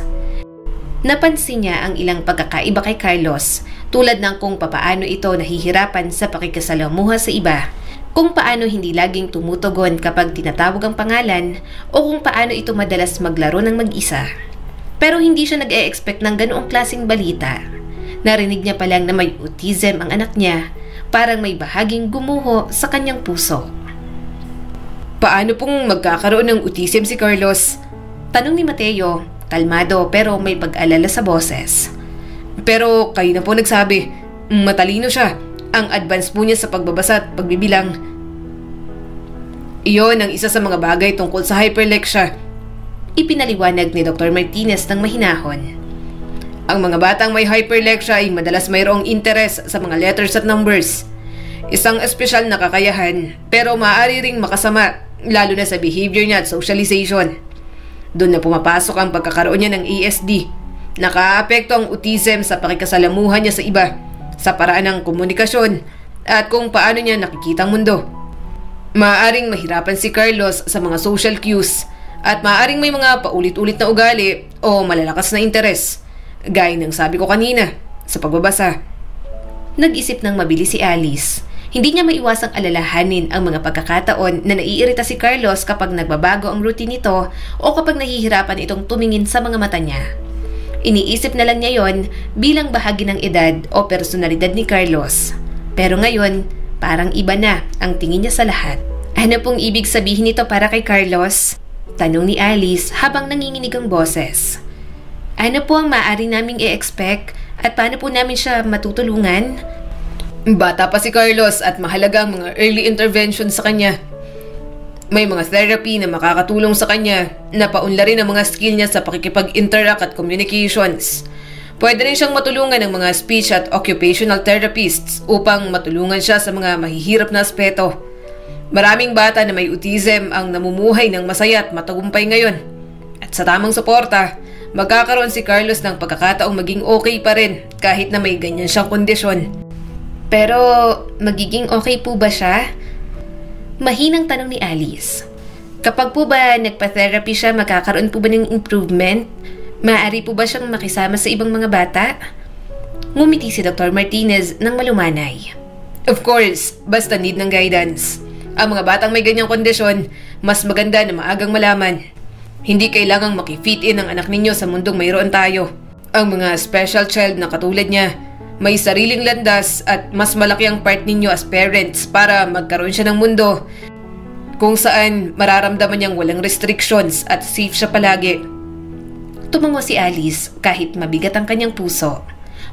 Napansin niya ang ilang pagkakaiba kay Carlos, tulad ng kung papaano ito nahihirapan sa pakikisalamuha sa iba, kung paano hindi laging tumutugon kapag tinatawag ang pangalan, o kung paano ito madalas maglaro ng mag-isa. Pero hindi siya nag-e-expect ng ganoong klaseng balita. Narinig niya pa lang na may autism ang anak niya, parang may bahaging gumuho sa kanyang puso. Paano pong magkakaroon ng autism si Carlos? Tanong ni Mateo, kalmado pero may pag-alala sa boses. Pero kayo na po nagsabi, matalino siya. Ang advance po niya sa pagbabasa at pagbibilang. Iyon ang isa sa mga bagay tungkol sa hyperlexia. Ipinaliwanag ni Dr. Martinez ng mahinahon. Ang mga batang may hyperlexia ay madalas mayroong interes sa mga letters at numbers. Isang espesyal na kakayahan, pero maaari ring makasama, lalo na sa behavior niya at socialization. Doon na pumapasok ang pagkakaroon niya ng ASD. Nakaapekto ang autism sa pakikasalamuhan niya sa iba, sa paraan ng komunikasyon, at kung paano niya nakikita ang mundo. Maaaring mahirapan si Carlos sa mga social cues, at maaaring may mga paulit-ulit na ugali o malalakas na interes, gaya ng sabi ko kanina, sa pagbabasa. Nag-isip ng mabilis si Alice. Hindi niya maiwasang alalahanin ang mga pagkakataon na naiirita si Carlos kapag nagbabago ang routine nito o kapag nahihirapan itong tumingin sa mga mata niya. Iniisip na lang niya yon bilang bahagi ng edad o personalidad ni Carlos. Pero ngayon, parang iba na ang tingin niya sa lahat. Ano pong ibig sabihin nito para kay Carlos? Tanong ni Alice habang nanginginig ang boses. Ano po ang maaari naming i-expect at paano po namin siya matutulungan? Bata pa si Carlos at mahalaga ang mga early intervention sa kanya. May mga therapy na makakatulong sa kanya na paunlarin ang mga skill niya sa pakikipag-interact at communications. Pwede rin siyang matulungan ng mga speech at occupational therapists upang matulungan siya sa mga mahihirap na aspeto. Maraming bata na may autism ang namumuhay ng masaya at matagumpay ngayon. At sa tamang suporta, magkakaroon si Carlos ng pagkakataong maging okay pa rin kahit na may ganyan siyang kondisyon. Pero magiging okay po ba siya? Mahinang tanong ni Alice. Kapag po ba nagpa-therapy siya, magkakaroon po ba ng improvement? Maaari po ba siyang makisama sa ibang mga bata? Ngumiti si Dr. Martinez ng malumanay. Of course, basta need ng guidance. Ang mga batang may ganyang kondisyon, mas maganda na maagang malaman. Hindi kailangang makifit in ang anak ninyo sa mundong mayroon tayo. Ang mga special child na katulad niya, may sariling landas at mas malaki ang part ninyo as parents para magkaroon siya ng mundo kung saan mararamdaman niyang walang restrictions at safe siya palagi. Tumango si Alice kahit mabigat ang kanyang puso.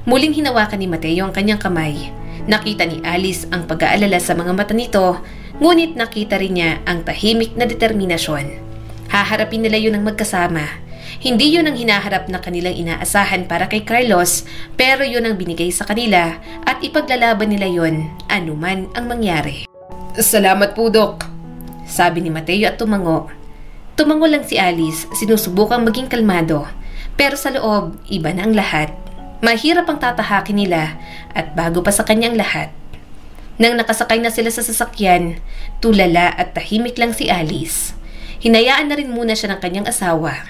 Muling hinawakan ni Mateo ang kanyang kamay. Nakita ni Alice ang pag-aalala sa mga mata nito, ngunit nakita rin niya ang tahimik na determinasyon. Haharapin nila yun ang magkasama. Hindi yun ang hinaharap na kanilang inaasahan para kay Carlos, pero yun ang binigay sa kanila at ipaglalaban nila yun anuman ang mangyari. Salamat po, Doc, sabi ni Mateo at tumango. Tumango lang si Alice, sinusubukang maging kalmado. Pero sa loob, iba na ang lahat. Mahirap ang tatahakin nila at bago pa sa kanyang lahat. Nang nakasakay na sila sa sasakyan, tulala at tahimik lang si Alice. Hinayaan na rin muna siya ng kanyang asawa.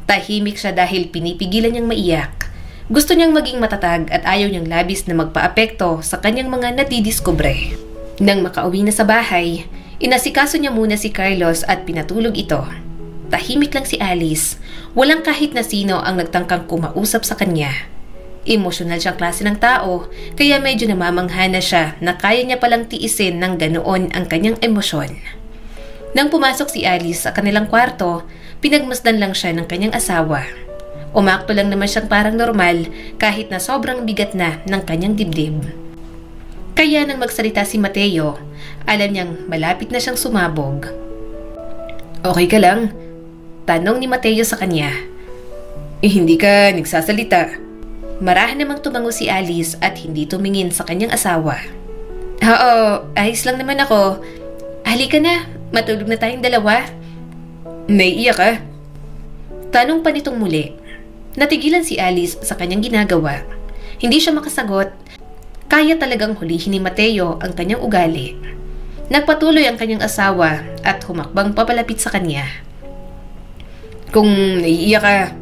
Tahimik siya dahil pinipigilan niyang maiyak. Gusto niyang maging matatag at ayaw niyang labis na magpaapekto sa kanyang mga nadidiskubre. Nang makauwi na sa bahay, inasikaso niya muna si Carlos at pinatulog ito. Tahimik lang si Alice. Walang kahit na sino ang nagtangkang kumausap sa kanya. Emosyonal siyang klase ng tao, kaya medyo namamangha na siya na kaya niya palang tiisin ng ganoon ang kanyang emosyon. Nang pumasok si Alice sa kanilang kwarto, pinagmasdan lang siya ng kanyang asawa. Umakto lang naman siyang parang normal kahit na sobrang bigat na ng kanyang dibdib. Kaya nang magsalita si Mateo, alam niyang malapit na siyang sumabog. Okay ka lang? Tanong ni Mateo sa kanya. Hindi ka nagsasalita. Marahan namang tumango si Alice at hindi tumingin sa kanyang asawa. Oo, ayos lang naman ako. Halika na, matulog na tayong dalawa. Naiiyak ka? Tanong pa nitong muli. Natigilan si Alice sa kanyang ginagawa. Hindi siya makasagot. Kaya talagang hulihin ni Mateo ang kanyang ugali. Nagpatuloy ang kanyang asawa at humakbang papalapit sa kanya. Kung naiiyak ka,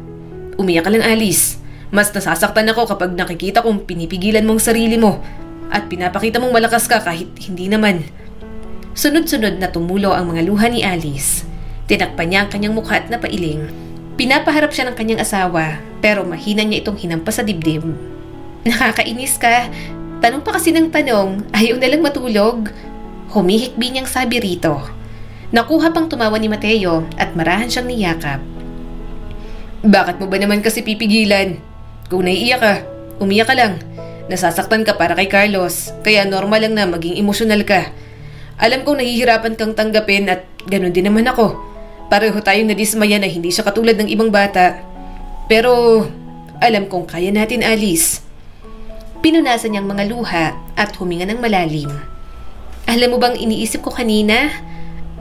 umiyak ka lang, Alice. Mas nasasaktan ako kapag nakikita kong pinipigilan mong sarili mo at pinapakita mong malakas ka kahit hindi naman. Sunod-sunod na tumulo ang mga luha ni Alice. Tinakpan niya ang kanyang mukha at napailing. Pinapaharap siya ng kanyang asawa pero mahina niya itong hinampas sa dibdib. Nakakainis ka. Tanong pa kasi ng tanong, ayaw na lang matulog. Humihikbi niyang sabi rito. Nakuha pang tumawa ni Mateo at marahan siyang niyakap. Bakit mo ba naman kasi pipigilan? Kung naiiyak ka, umiyak ka lang. Nasasaktan ka para kay Carlos, kaya normal lang na maging emosyonal ka. Alam kong nahihirapan kang tanggapin at ganun din naman ako. Pareho tayong nadismaya na hindi siya katulad ng ibang bata. Pero alam kong kaya natin, Alice. Pinunasan niyang mga luha at huminga ng malalim. Alam mo bang iniisip ko kanina?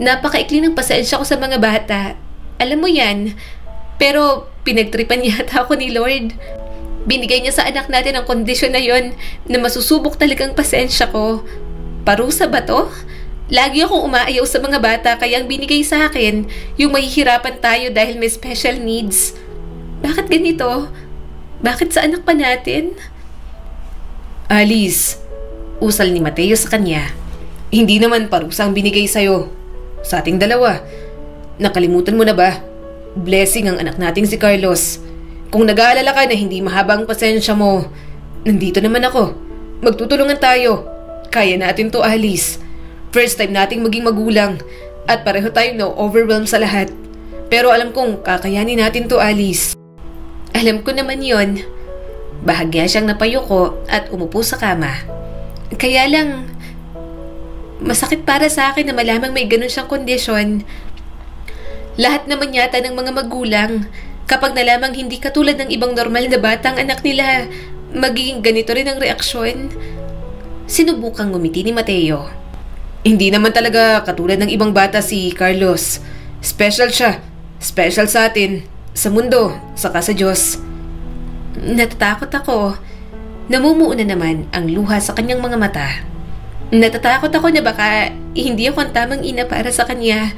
Napakaikli ng pasensya ko sa mga bata. Alam mo yan. Pero pinagtripan yata ako ni Lord. Binigay niya sa anak natin ang kondisyon na yon na masusubok talagang pasensya ko. Parusa ba to? Lagi akong umaayaw sa mga bata kaya ang binigay sa akin yung mahihirapan tayo dahil may special needs. Bakit ganito? Bakit sa anak pa natin? Alice, usal ni Mateo sa kanya. Hindi naman parusa ang binigay sa'yo. Sa ating dalawa. Nakalimutan mo na ba? Blessing ang anak nating si Carlos. Kung nag-aalala ka na hindi mahaba ang pasensya mo, nandito naman ako. Magtutulungan tayo. Kaya natin to, Alice. First time nating maging magulang at pareho tayong na-overwhelm sa lahat. Pero alam kong kakayanin natin to, Alice. Alam ko naman yon. Bahagya siyang napayuko at umupo sa kama. Kaya lang, masakit para sa akin na malamang may ganun siyang kondisyon. Lahat naman yata ng mga magulang, kapag nalamang hindi katulad ng ibang normal na batang anak nila, magiging ganito rin ang reaksyon. Sinubukang ngumiti ni Mateo. Hindi naman talaga katulad ng ibang bata si Carlos. Special siya. Special sa atin, sa mundo, saka sa Diyos. Natatakot ako. Namumuo na naman ang luha sa kanyang mga mata. Natatakot ako na baka hindi ako ang tamang ina para sa kanya.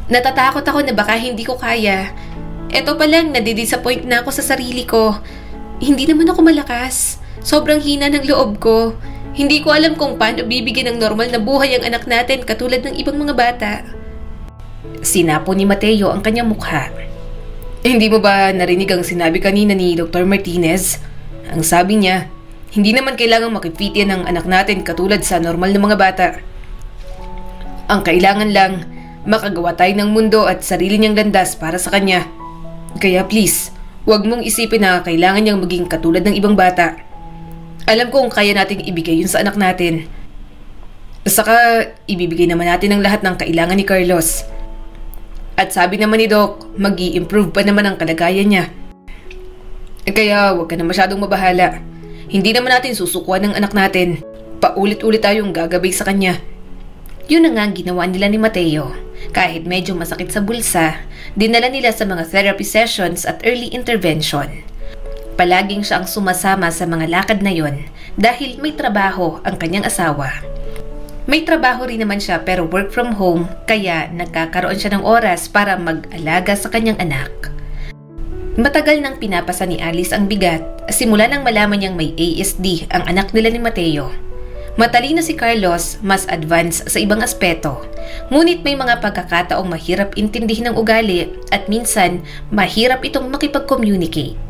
Natatakot ako na baka hindi ko kaya. Eto pa lang, nadidisappoint na ako sa sarili ko. Hindi naman ako malakas. Sobrang hina ng loob ko. Hindi ko alam kung paano bibigyan ng normal na buhay ang anak natin katulad ng ibang mga bata. Sinapo ni Mateo ang kanyang mukha. Hindi mo ba narinig ang sinabi kanina ni Dr. Martinez? Ang sabi niya, hindi naman kailangang makipit yan ang anak natin katulad sa normal na mga bata. Ang kailangan lang, makagawa tayo ng mundo at sarili niyang landas para sa kanya. Kaya please, huwag mong isipin na kailangan niyang maging katulad ng ibang bata. Alam kong kaya nating ibigay yun sa anak natin. Saka, ibibigay naman natin ang lahat ng kailangan ni Carlos. At sabi naman ni Doc, mag-i-improve pa naman ang kalagayan niya. Kaya huwag ka na masyadong mabahala. Hindi naman natin susukuan ng anak natin. Paulit-ulit tayong gagabay sa kanya. Yun na nga ang ginawa nila ni Mateo. Kahit medyo masakit sa bulsa, dinala nila sa mga therapy sessions at early intervention. Palaging siya ang sumasama sa mga lakad na yon dahil may trabaho ang kanyang asawa. May trabaho rin naman siya pero work from home kaya nagkakaroon siya ng oras para mag-alaga sa kanyang anak. Matagal nang pinapasa ni Alice ang bigat simula nang malaman niyang may ASD ang anak nila ni Mateo. Matalino si Carlos, mas advanced sa ibang aspeto. Ngunit may mga pagkakataong mahirap intindihin ang ugali at minsan mahirap itong makipag-communicate.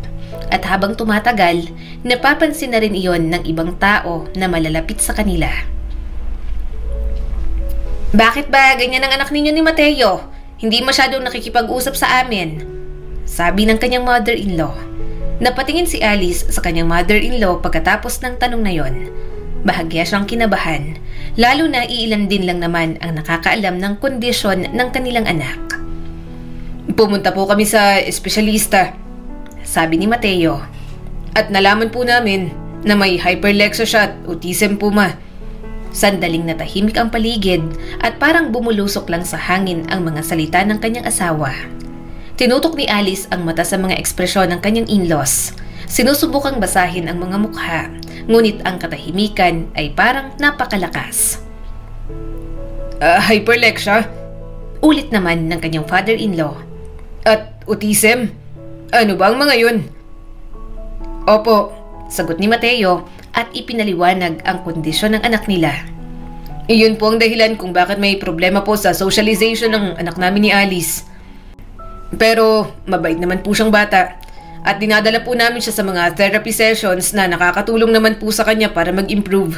At habang tumatagal, napapansin na rin iyon ng ibang tao na malalapit sa kanila. Bakit ba ganyan ang anak ninyo ni Mateo? Hindi masyadong nakikipag-usap sa amin. Sabi ng kanyang mother-in-law. Napatingin si Alice sa kanyang mother-in-law pagkatapos ng tanong na yon. Bahagya siyang kinabahan, lalo na iilan din lang naman ang nakakaalam ng kondisyon ng kanilang anak. Pumunta po kami sa espesyalista, sabi ni Mateo. At nalaman po namin na may hyperlexia siya at autism po, ma. Sandaling natahimik ang paligid at parang bumulusok lang sa hangin ang mga salita ng kanyang asawa. Tinutok ni Alice ang mata sa mga ekspresyon ng kanyang in-laws. Sinusubukang basahin ang mga mukha, ngunit ang katahimikan ay parang napakalakas. Hyperlexia? Ulit naman ng kanyang father-in-law. At autism? Ano ba ang mga yun? Opo, sagot ni Mateo at ipinaliwanag ang kondisyon ng anak nila. Iyon po ang dahilan kung bakit may problema po sa socialization ng anak namin ni Alice. Pero mabait naman po siyang bata at dinadala po namin siya sa mga therapy sessions na nakakatulong naman po sa kanya para mag-improve.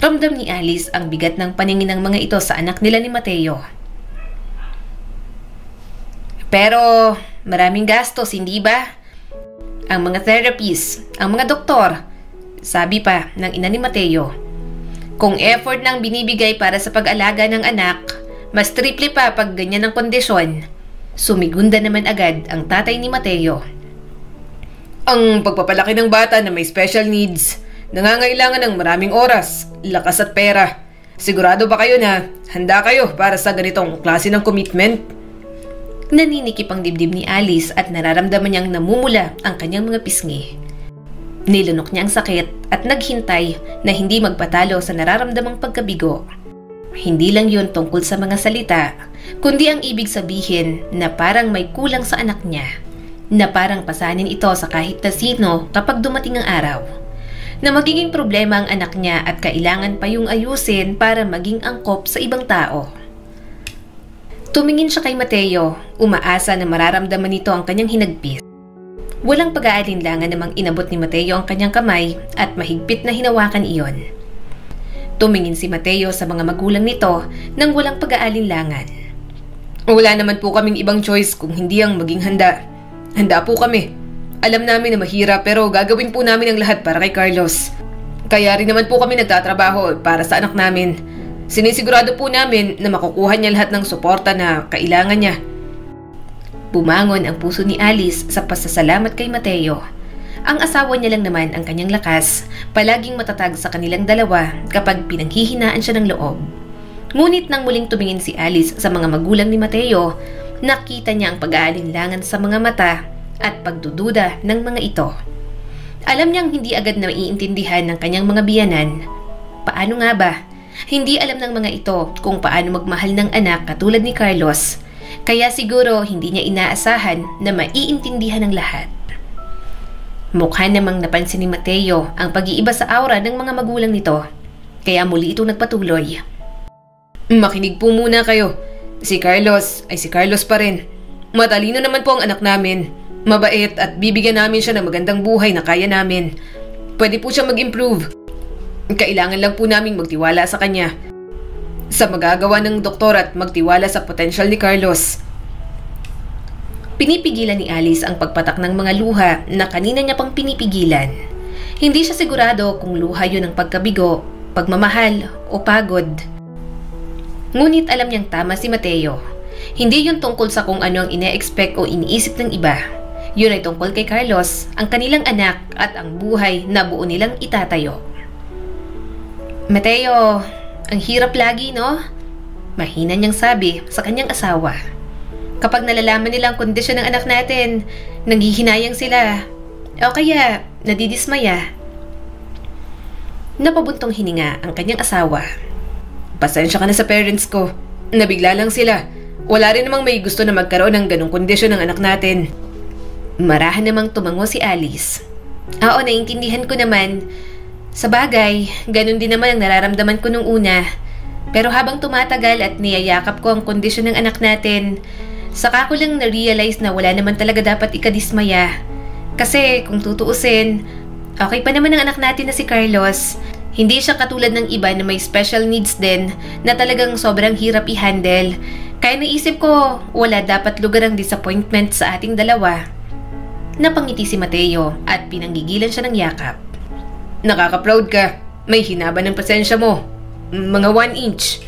Ramdam ni Alice ang bigat ng paningin ng mga ito sa anak nila ni Mateo. Pero maraming gastos, hindi ba? Ang mga therapies, ang mga doktor, sabi pa ng ina ni Mateo. Kung effort nang binibigay para sa pag-alaga ng anak, mas triple pa pag ganyan ang kondisyon. Sumigunda naman agad ang tatay ni Mateo. Ang pagpapalaki ng bata na may special needs, nangangailangan ng maraming oras, lakas at pera. Sigurado ba kayo na handa kayo para sa ganitong klase ng commitment? Naninikip ang dibdib ni Alice at nararamdaman niyang namumula ang kanyang mga pisngi. Nilunok niya ang sakit at naghintay na hindi magpatalo sa nararamdamang pagkabigo. Hindi lang yun tungkol sa mga salita, kundi ang ibig sabihin na parang may kulang sa anak niya, na parang pasanin ito sa kahit na sino kapag dumating ang araw, na magiging problema ang anak niya at kailangan pa yung ayusin para maging angkop sa ibang tao. Tumingin siya kay Mateo, umaasa na mararamdaman nito ang kanyang hinagpis. Walang pag-aalinlangan namang inabot ni Mateo ang kanyang kamay at mahigpit na hinawakan iyon. Tumingin si Mateo sa mga magulang nito nang walang pag-aalinlangan. Wala naman po kaming ibang choice kung hindi ang maging handa. Handa po kami. Alam namin na mahirap pero gagawin po namin ang lahat para kay Carlos. Kaya rin naman po kami nagtatrabaho para sa anak namin. Sinisigurado po namin na makukuha niya lahat ng suporta na kailangan niya. Bumangon ang puso ni Alice sa pasasalamat kay Mateo. Ang asawa niya lang naman ang kanyang lakas, palaging matatag sa kanilang dalawa kapag pinanghihinaan siya ng loob. Ngunit nang muling tumingin si Alice sa mga magulang ni Mateo, nakita niya ang pag-aalinlangan sa mga mata at pagdududa ng mga ito. Alam niyang hindi agad na maiintindihan ng kanyang mga biyanan. Paano nga ba? Hindi alam ng mga ito kung paano magmahal ng anak katulad ni Carlos. Kaya siguro hindi niya inaasahan na maiintindihan ng lahat. Mukha namang napansin ni Mateo ang pag-iiba sa aura ng mga magulang nito. Kaya muli itong nagpatuloy. Makinig po muna kayo. Si Carlos ay si Carlos pa rin. Matalino naman po ang anak namin. Mabait at bibigyan namin siya ng magandang buhay na kaya namin. Pwede po siya mag-improve. Kailangan lang po naming magtiwala sa kanya. Sa magagawa ng doktor at magtiwala sa potential ni Carlos. Pinipigilan ni Alice ang pagpatak ng mga luha na kanina niya pang pinipigilan. Hindi siya sigurado kung luha yun ng pagkabigo, pagmamahal o pagod. Ngunit alam niyang tama si Mateo. Hindi yun tungkol sa kung ano ang ine-expect o iniisip ng iba. Yun ay tungkol kay Carlos, ang kanilang anak at ang buhay na buo nilang itatayo. Mateo, ang hirap lagi, no? Mahina niyang sabi sa kanyang asawa. Kapag nalalaman nila ang kondisyon ng anak natin, nanghihinayang sila. O kaya, nadidismaya. Napabuntong hininga ang kanyang asawa. Pasensya ka na sa parents ko. Nabigla lang sila. Wala rin namang may gusto na magkaroon ng ganong kondisyon ng anak natin. Marahan namang tumango si Alice. Oo, naiintindihan ko naman. Sa bagay, ganun din naman ang nararamdaman ko nung una. Pero habang tumatagal at niyayakap ko ang kondisyon ng anak natin, saka ko lang na-realize na wala naman talaga dapat ikadismaya. Kasi kung tutuusin, okay pa naman ang anak natin na si Carlos. Hindi siya katulad ng iba na may special needs din na talagang sobrang hirap i-handle. Kaya naisip ko, wala dapat lugar ang disappointment sa ating dalawa. Napangiti si Mateo at pinanggigilan siya ng yakap. Nakaka-proud ka. May hinaba ng pasensya mo. Mga 1 inch.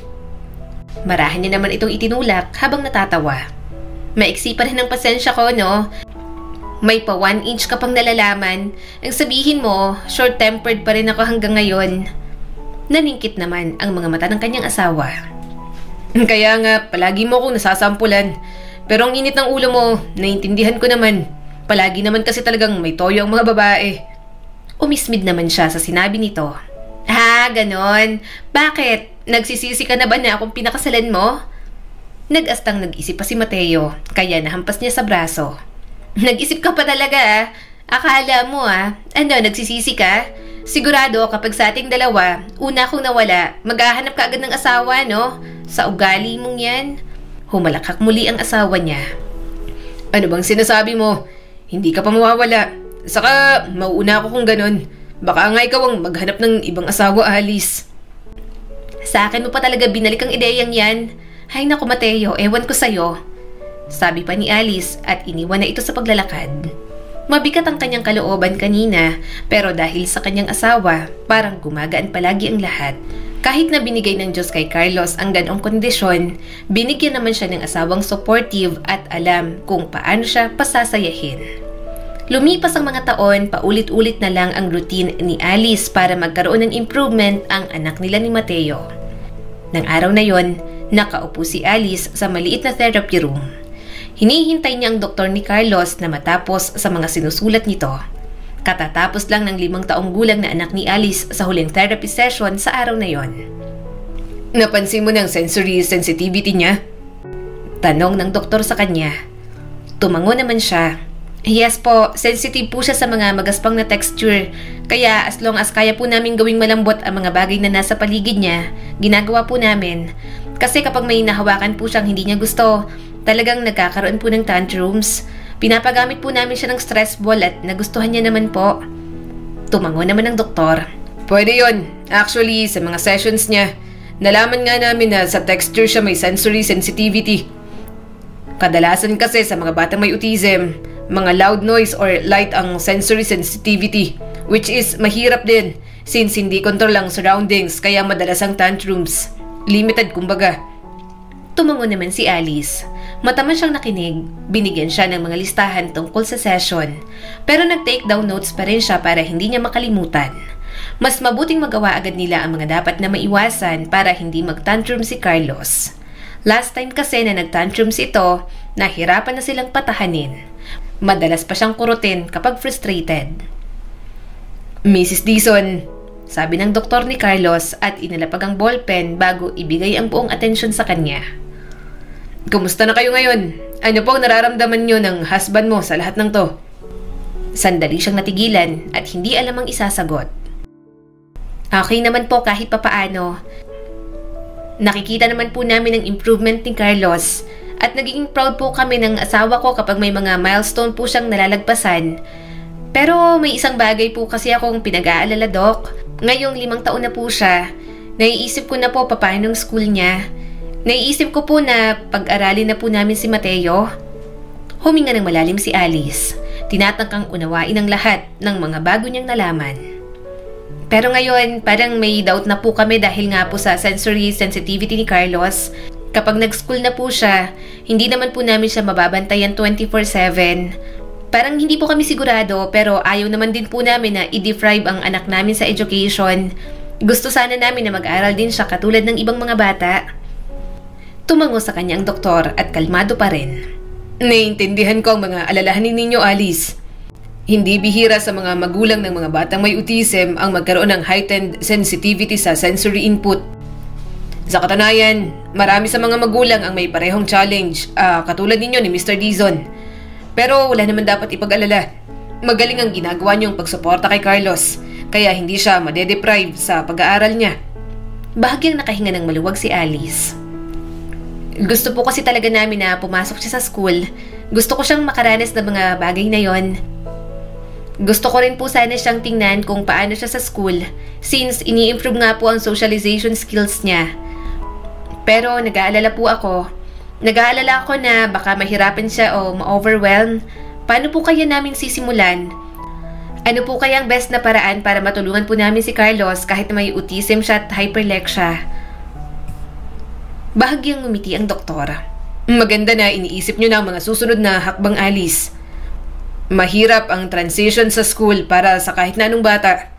Marahan niya naman itong itinulak habang natatawa. Maiksi pa rin ang pasensya ko, no? May pa 1 inch ka pang nalalaman. Ang sabihin mo, short-tempered pa rin ako hanggang ngayon. Naningkit naman ang mga mata ng kanyang asawa. Kaya nga, palagi mo akong nasasampulan. Pero ang init ng ulo mo, naiintindihan ko naman. Palagi naman kasi talagang may toyo ang mga babae. Umismid naman siya sa sinabi nito. Ganon. Bakit? Nagsisisi ka na ba na akong pinakasalan mo? Nag-astang nag-isip pa si Mateo, kaya nahampas niya sa braso. Nag-isip ka pa talaga Akala mo nagsisisi ka? Sigurado kapag sa ating dalawa, una akong nawala, maghahanap ka agad ng asawa, no? Sa ugali mong yan. Humalakhak muli ang asawa niya. Ano bang sinasabi mo? Hindi ka pa mawawala. Saka, mauuna ako kung ganun. Baka nga ikaw ang maghanap ng ibang asawa, Alice. Sa akin mo pa talaga binalik ang ideyang yan. Hay naku Mateo, ewan ko sa'yo. Sabi pa ni Alice at iniwan na ito sa paglalakad. Mabigat ang kanyang kalooban kanina, pero dahil sa kanyang asawa, parang gumagaan palagi ang lahat. Kahit na binigay ng Diyos kay Carlos ang ganong kondisyon, binigyan naman siya ng asawang supportive at alam kung paano siya pasasayahin. Lumipas ang mga taon, paulit-ulit na lang ang routine ni Alice para magkaroon ng improvement ang anak nila ni Mateo. Nang araw na yon, nakaupo si Alice sa maliit na therapy room. Hinihintay niya ang doktor ni Carlos na matapos sa mga sinusulat nito. Katatapos lang ng 5 taong gulang na anak ni Alice sa huling therapy session sa araw na yon. Napansin mo ng sensory sensitivity niya? Tanong ng doktor sa kanya. Tumango naman siya. Yes po, sensitive po siya sa mga magaspang na texture. Kaya as long as kaya po namin gawing malambot ang mga bagay na nasa paligid niya, ginagawa po namin. Kasi kapag may nahawakan po siyang hindi niya gusto, talagang nagkakaroon po ng tantrums. Pinapagamit po namin siya ng stress ball at nagustuhan niya naman po. Tumango naman ang doktor. Pwede yon. Actually, sa mga sessions niya, nalaman nga namin na sa texture siya may sensory sensitivity. Kadalasan kasi sa mga batang may autism, mga loud noise or light ang sensory sensitivity, which is mahirap din since hindi control ang surroundings kaya madalas ang tantrums. Limited kumbaga. Tumango naman si Alice. Mataman siyang nakinig, binigyan siya ng mga listahan tungkol sa session. Pero nag-take down notes pa rin siya para hindi niya makalimutan. Mas mabuting magawa agad nila ang mga dapat na maiwasan para hindi mag-tantrum si Carlos. Last time kasi na nag-tantrums ito, nahirapan na silang patahanin. Madalas pa siyang kurutin kapag frustrated. Mrs. Dizon, sabi ng doktor ni Carlos at inilapag ang ballpen bago ibigay ang buong atensyon sa kanya. Kumusta na kayo ngayon? Ano po ang nararamdaman niyo ng husband mo sa lahat ng to? Sandali siyang natigilan at hindi alam ang isasagot. Okay naman po kahit papaano. Nakikita naman po namin ang improvement ni Carlos at nagiging proud po kami ng asawa ko kapag may mga milestone po siyang nalalagpasan. Pero may isang bagay po kasi akong pinag-aalala, Doc. Ngayong 5 taon na po siya, naiisip ko na po papaano ang school niya. Naiisip ko po na pag-aralin na po namin si Mateo. Huminga ng malalim si Alice. Tinatangkang unawain ang lahat ng mga bago niyang nalaman. Pero ngayon, parang may doubt na po kami dahil nga po sa sensory sensitivity ni Carlos. Kapag nag-school na po siya, hindi naman po namin siya mababantayan 24/7. Parang hindi po kami sigurado pero ayaw naman din po namin na i-deprive ang anak namin sa education. Gusto sana namin na mag-aral din siya katulad ng ibang mga bata. Tumango sa kanya ang doktor at kalmado pa rin. Naiintindihan ko ang mga alalahanin ninyo, Alice. Hindi bihira sa mga magulang ng mga batang may autism ang magkaroon ng heightened sensitivity sa sensory input. Sa katunayan, marami sa mga magulang ang may parehong challenge, katulad ninyo ni Mr. Dizon. Pero wala naman dapat ipag-alala. Magaling ang ginagawa niyong pagsuporta kay Carlos, kaya hindi siya madedeprive sa pag-aaral niya. Bahagyang nakahinga ng maluwag si Alice. Gusto po kasi talaga namin na pumasok siya sa school. Gusto ko siyang makaranas ng mga bagay na yon. Gusto ko rin po sana siyang tingnan kung paano siya sa school since ini-improve nga po ang socialization skills niya. Pero nag-aalala po ako. Nag-aalala ako na baka mahirapan siya o ma-overwhelm. Paano po kaya namin sisimulan? Ano po kaya ang best na paraan para matulungan po namin si Carlos kahit may autism siya at hyperlexia? Bahagyang ngumiti ang doktor. Maganda na iniisip nyo na ang mga susunod na hakbang, Alice. Mahirap ang transition sa school para sa kahit na anong bata.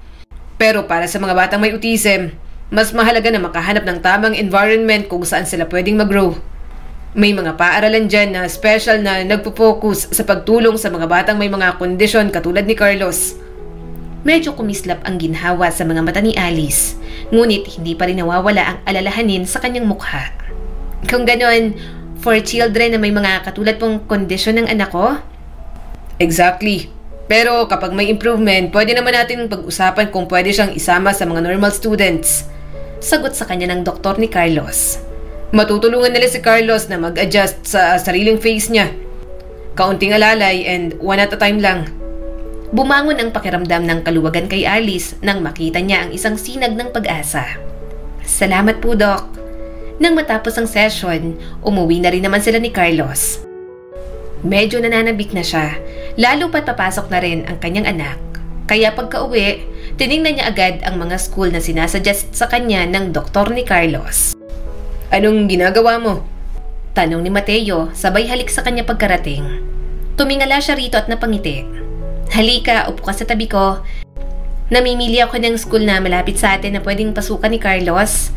Pero para sa mga batang may autism, mas mahalaga na makahanap ng tamang environment kung saan sila pwedeng mag-grow. May mga paaralan dyan na special na nagpo-focus sa pagtulong sa mga batang may mga kondisyon katulad ni Carlos. Medyo kumislap ang ginhawa sa mga mata ni Alice, ngunit hindi pa rin nawawala ang alalahanin sa kanyang mukha. Kung ganon, for children na may mga katulad pong kondisyon ng anak ko? Exactly. Pero kapag may improvement, pwede naman natin pag-usapan kung pwede siyang isama sa mga normal students. Sagot sa kanya ng doktor ni Carlos. Matutulungan nila si Carlos na mag-adjust sa sariling face niya. Kaunting alalay and one at a time lang. Bumangon ang pakiramdam ng kaluwagan kay Alice nang makita niya ang isang sinag ng pag-asa. Salamat po, Doc. Nang matapos ang session, umuwi na rin naman sila ni Carlos. Medyo nananabik na siya, lalo pat papasok na rin ang kanyang anak. Kaya pagka-uwi, tiningnan niya agad ang mga school na sinasuggest sa kanya ng doktor ni Carlos. Anong ginagawa mo? Tanong ni Mateo, sabay halik sa kanya pagkarating. Tumingala siya rito at napangiti. Halika, upo ka sa tabi ko. Namimili ako ng school na malapit sa atin na pwedeng pasukan ni Carlos.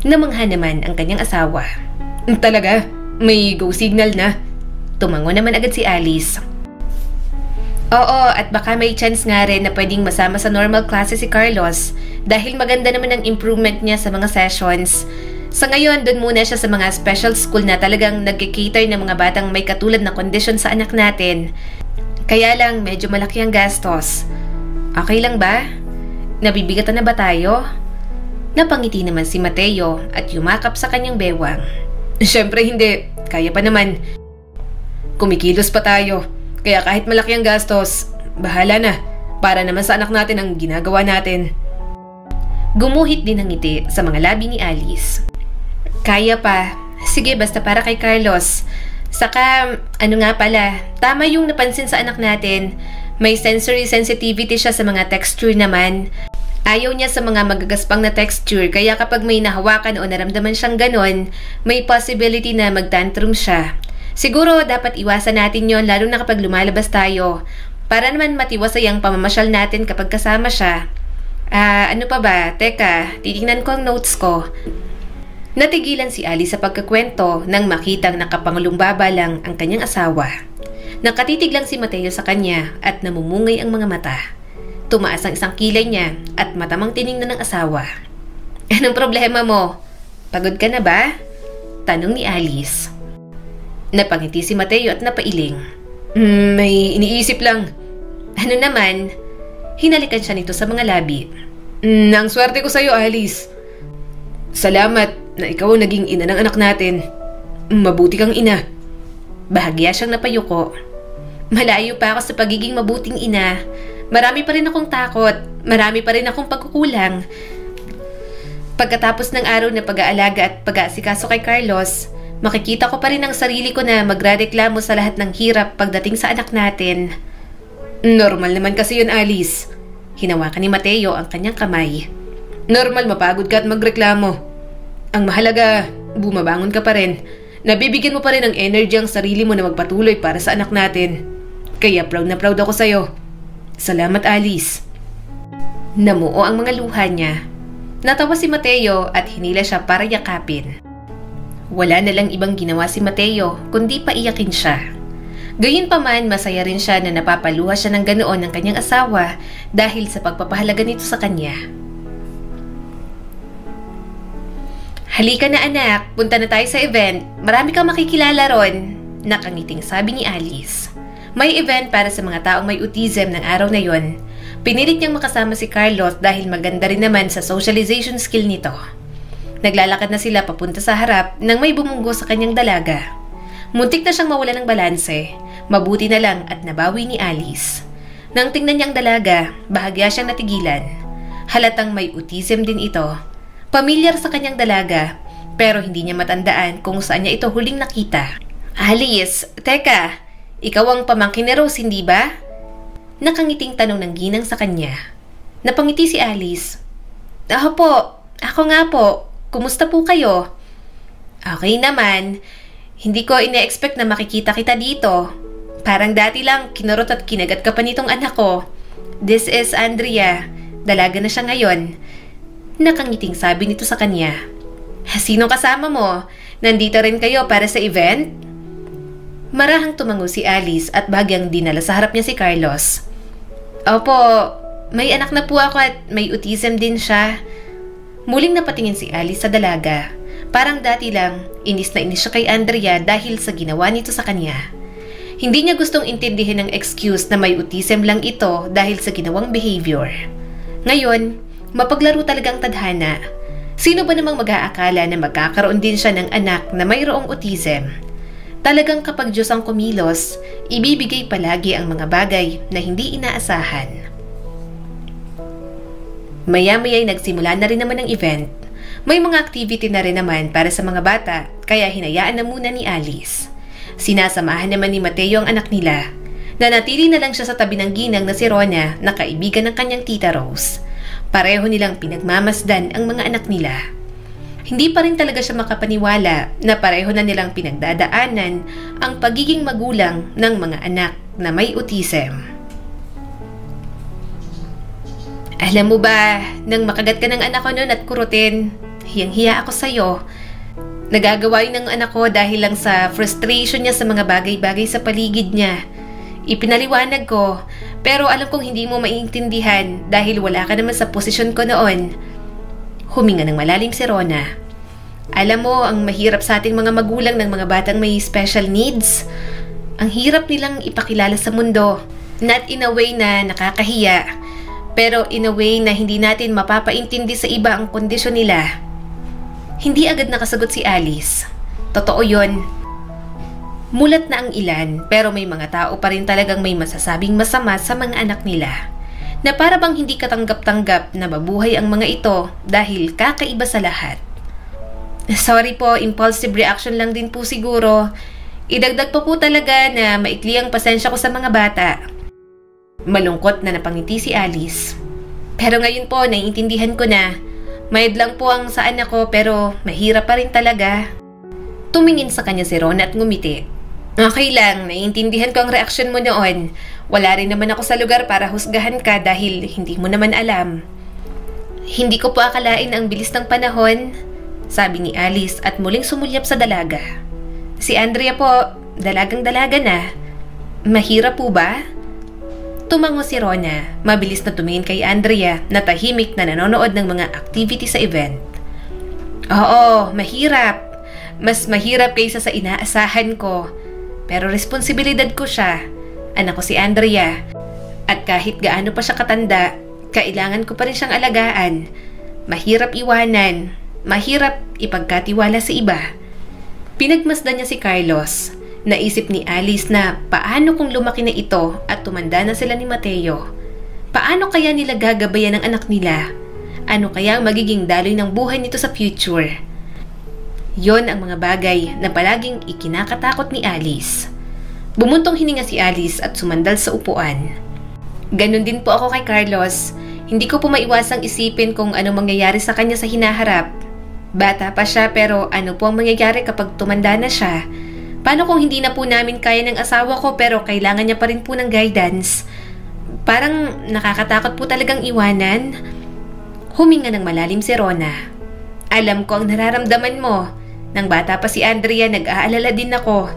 Namangha naman ang kanyang asawa. Talaga? May go signal na? Tumango naman agad si Alice. Oo, at baka may chance nga rin na pwedeng masama sa normal classes si Carlos dahil maganda naman ang improvement niya sa mga sessions. Sa ngayon, doon muna siya sa mga special school na talagang nag-cater ng mga batang may katulad na kondisyon sa anak natin. Kaya lang, medyo malaki ang gastos. Okay lang ba? Nabibigatan na ba tayo? Napangiti naman si Mateo at yumakap sa kanyang bewang. Siyempre hindi. Kaya pa naman. Kumikilos pa tayo. Kaya kahit malaki ang gastos, bahala na. Para naman sa anak natin ang ginagawa natin. Gumuhit din ang ngiti sa mga labi ni Alice. Kaya pa. Sige, basta para kay Carlos. Saka, ano nga pala, tama yung napansin sa anak natin. May sensory sensitivity siya sa mga texture naman. Ayaw niya sa mga magagaspang na texture, kaya kapag may nahawakan o naramdaman siyang ganon, may possibility na magtantrum siya. Siguro dapat iwasan natin yon lalo na kapag lumalabas tayo. Para naman matiwasay ang pamamasyal natin kapag kasama siya. Ano pa ba? Teka, titingnan ko ang notes ko. Natigilan si Alice sa pagkakwento nang makitang nakapangalumbaba lang ang kanyang asawa. Nakatitig lang si Mateo sa kanya at namumungay ang mga mata. Tumaas ang isang kilay niya at matamang tiningnan ng asawa. Anong problema mo? Pagod ka na ba? Tanong ni Alice. Napangiti si Mateo at napailing. May iniisip lang. Ano naman? Hinalikan siya nito sa mga labi. Ang swerte ko sa'yo, Alice. Salamat na ikaw ang naging ina ng anak natin. Mabuti kang ina. Bahagya siyang napayuko. Malayo pa ako sa pagiging mabuting ina. Marami pa rin akong takot. Marami pa rin akong pagkukulang. Pagkatapos ng araw na pag-aalaga at pag-aasikaso kay Carlos, makikita ko pa rin ang sarili ko na magrereklamo sa lahat ng hirap pagdating sa anak natin. Normal naman kasi yun, Alice. Hinawakan ni Mateo ang kanyang kamay. Normal mapagod ka at magreklamo. Ang mahalaga, bumabangon ka pa rin. Nabibigyan mo pa rin ng energy ang sarili mo na magpatuloy para sa anak natin. Kaya proud na proud ako sa'yo. Salamat, Alice. Namuo ang mga luha niya. Natawa si Mateo at hinila siya para yakapin. Wala na lang ibang ginawa si Mateo kundi paiyakin siya. Gayunpaman, masaya rin siya na napapaluha siya ng ganoon ng kanyang asawa dahil sa pagpapahalaga nito sa kanya. Halika na anak, punta na tayo sa event. Marami kang makikilala ron. Nakangiting sabi ni Alice. May event para sa mga taong may autism ng araw na yon. Pinilit niyang makasama si Carlos dahil maganda rin naman sa socialization skill nito. Naglalakad na sila papunta sa harap nang may bumunggo sa kanyang dalaga. Muntik na siyang mawala ng balanse. Mabuti na lang at nabawi ni Alice. Nang tingnan niya ang dalaga, bahagya siyang natigilan. Halatang may autism din ito. Pamilyar sa kanyang dalaga, pero hindi niya matandaan kung saan niya ito huling nakita. Alice, teka, ikaw ang pamangkin ni Rose, hindi ba? Nakangiting tanong ng ginang sa kanya. Napangiti si Alice. Po, ako nga po. Kumusta po kayo? Okay naman. Hindi ko ina-expect na makikita kita dito. Parang dati lang, kinurot at kinagat ka pa nitong anak ko. This is Andrea. Dalaga na siya ngayon. Nakangiting sabi nito sa kanya. Sinong kasama mo? Nandito rin kayo para sa event? Marahang tumango si Alice at bagyang dinala sa harap niya si Carlos. Opo, may anak na po ako at may autism din siya. Muling napatingin si Alice sa dalaga. Parang dati lang, inis na inis siya kay Andrea dahil sa ginawa nito sa kanya. Hindi niya gustong intindihin ng excuse na may autism lang ito dahil sa ginawang behavior. Ngayon, mapaglaro talagang tadhana. Sino ba namang mag-aakala na magkakaroon din siya ng anak na mayroong autism? Talagang kapag Diyos ang kumilos, ibibigay palagi ang mga bagay na hindi inaasahan. Maya-maya'y nagsimula na rin naman ang event. May mga activity na rin naman para sa mga bata, kaya hinayaan na muna ni Alice. Sinasamahan naman ni Mateo ang anak nila. Nanatili na lang siya sa tabi ng ginang na si Rona na kaibigan ng kanyang tita Rose. Pareho nilang pinagmamasdan ang mga anak nila. Hindi pa rin talaga siya makapaniwala na pareho na nilang pinagdadaanan ang pagiging magulang ng mga anak na may autism. Alam mo ba, nang makagat ka ng anak ko noon at kurutin, hiyang-hiya ako sa'yo. Nagagawa yun ng anak ko dahil lang sa frustration niya sa mga bagay-bagay sa paligid niya. Ipinaliwanag ko, pero alam kong hindi mo maiintindihan dahil wala ka naman sa posisyon ko noon. Huminga ng malalim si Rona. Alam mo, ang mahirap sa ating mga magulang ng mga batang may special needs. Ang hirap nilang ipakilala sa mundo. Not in a way na nakakahiya, pero in a way na hindi natin mapapaintindi sa iba ang kondisyon nila. Hindi agad nakasagot si Alice. Totoo yon. Mulat na ang ilan, pero may mga tao pa rin talagang may masasabing masama sa mga anak nila. Na para bang hindi katanggap-tanggap na mabuhay ang mga ito dahil kakaiba sa lahat. Sorry po, impulsive reaction lang din po siguro. Idagdag pa po talaga na maikli ang pasensya ko sa mga bata. Malungkot na napangiti si Alice. Pero ngayon po, naiintindihan ko na. Mayad lang po ang sa anak ko pero mahirap pa rin talaga. Tumingin sa kanya si Ron at ngumiti. Okay lang, naiintindihan ko ang reaksyon mo noon. Wala rin naman ako sa lugar para husgahan ka dahil hindi mo naman alam. Hindi ko po akalain ang bilis ng panahon, sabi ni Alice at muling sumulyap sa dalaga. Si Andrea po, dalagang-dalaga na. Mahirap po ba? Tumango si Rona, mabilis na tumingin kay Andrea na tahimik na nanonood ng mga activity sa event. Oo, mahirap. Mas mahirap kaysa sa inaasahan ko. Pero responsibilidad ko siya. Anak ko si Andrea. At kahit gaano pa siya katanda, kailangan ko pa rin siyang alagaan. Mahirap iwanan. Mahirap ipagkatiwala sa iba. Pinagmasdan niya si Carlos. Naisip ni Alice na paano kung lumaki na ito at tumanda na sila ni Mateo? Paano kaya nila gagabayan ang anak nila? Ano kaya ang magiging daloy ng buhay nito sa future? Yon ang mga bagay na palaging ikinakatakot ni Alice. Bumuntong hininga si Alice at sumandal sa upuan. Ganon din po ako kay Carlos. Hindi ko po maiwasang isipin kung ano mangyayari sa kanya sa hinaharap. Bata pa siya pero ano po ang mangyayari kapag tumanda na siya? Paano kung hindi na po namin kaya ng asawa ko pero kailangan niya pa rin po ng guidance? Parang nakakatakot po talagang iwanan. Huminga ng malalim si Rona. Alam ko ang nararamdaman mo. Nang bata pa si Andrea, nag-aalala din ako.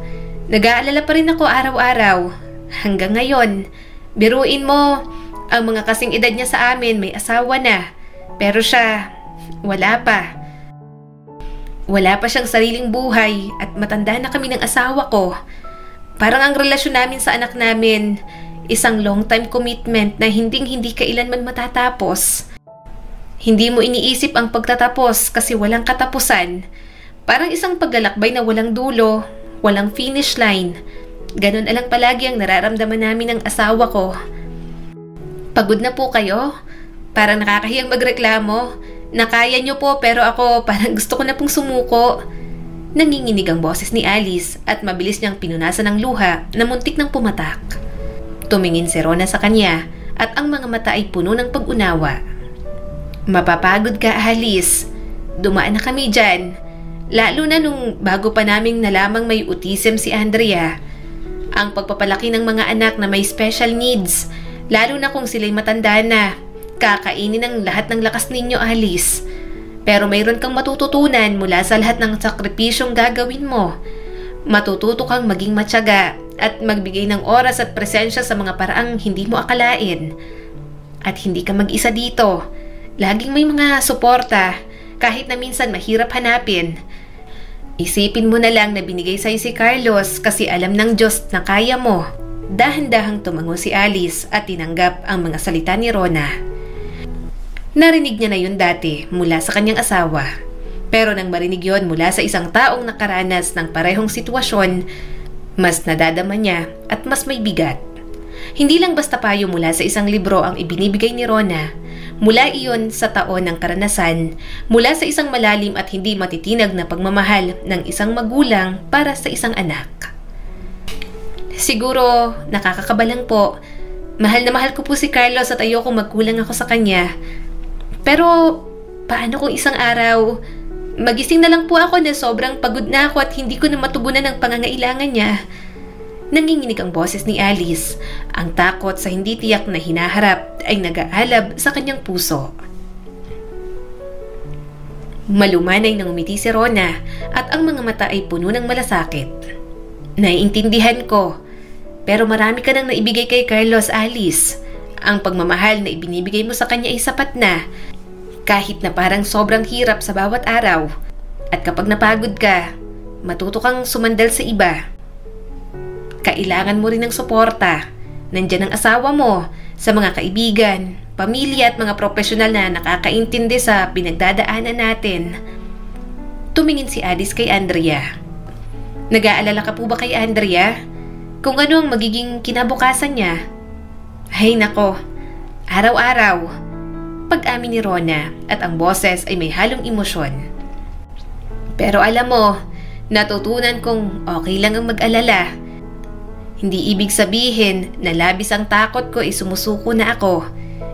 Nag-aalala pa rin ako araw-araw. Hanggang ngayon, biruin mo, ang mga kasing edad niya sa amin may asawa na. Pero siya, wala pa. Wala pa siyang sariling buhay at matanda na kami ng asawa ko. Parang ang relasyon namin sa anak namin, isang long-time commitment na hindi kailanman matatapos. Hindi mo iniisip ang pagtatapos kasi walang katapusan. Parang isang paglalakbay na walang dulo, walang finish line. Ganon alang palagi ang nararamdaman namin ng asawa ko. Pagod na po kayo? Parang nakakahiyang magreklamo. Nakaya niyo po pero ako parang gusto ko na pong sumuko. Nanginginig ang boses ni Alice at mabilis niyang pinunasan ng luha na muntik ng pumatak. Tumingin si Rona sa kanya at ang mga mata ay puno ng pag-unawa. Mapapagod ka, Alice. Dumaan na kami dyan. Lalo na nung bago pa naming nalamang may autism si Andrea. Ang pagpapalaki ng mga anak na may special needs, lalo na kung sila'y matanda na, kakainin ng lahat ng lakas ninyo, Alice. Pero mayroon kang matututunan mula sa lahat ng sakripisyong gagawin mo. Matututo kang maging matyaga at magbigay ng oras at presensya sa mga paraang hindi mo akalain. At hindi ka mag-isa dito. Laging may mga suporta, kahit na minsan mahirap hanapin. Isipin mo na lang na binigay sa'yo si Carlos kasi alam ng Diyos na kaya mo. Dahan-dahang tumango si Alice at tinanggap ang mga salita ni Rona. Narinig niya na yun dati mula sa kanyang asawa. Pero nang marinig yun mula sa isang taong nakaranas ng parehong sitwasyon, mas nadadama niya at mas may bigat. Hindi lang basta payo mula sa isang libro ang ibinibigay ni Rona. Mula iyon sa taon ng karanasan, mula sa isang malalim at hindi matitinag na pagmamahal ng isang magulang para sa isang anak. Siguro, nakakakabalang po. Mahal na mahal ko po si Carlos at ayoko magkulang ako sa kanya. Pero, paano kung isang araw, magising na lang po ako na sobrang pagod na ako at hindi ko na matugunan ang pangangailangan niya? Nanginginig ang boses ni Alice. Ang takot sa hindi tiyak na hinaharap ay nag-aalab sa kanyang puso. Malumanay nang umiti si Rona at ang mga mata ay puno ng malasakit. Naiintindihan ko, pero marami ka nang naibigay kay Carlos, Alice. Ang pagmamahal na ibinibigay mo sa kanya ay sapat na, kahit na parang sobrang hirap sa bawat araw. At kapag napagod ka, matuto kang sumandal sa iba. Kailangan mo rin ng suporta. Nandiyan ang asawa mo, sa mga kaibigan, pamilya at mga profesional na nakakaintindi sa pinagdadaanan natin. Tumingin si Alice kay Andrea. Nag-aalala ka po ba kay Andrea? Kung ano ang magiging kinabukasan niya? Ay nako, araw-araw. Pag-amin ni Rona at ang boses ay may halong emosyon. Pero alam mo, natutunan kong okay lang ang mag-alala. Hindi ibig sabihin na labis ang takot ko ay sumusuko na ako.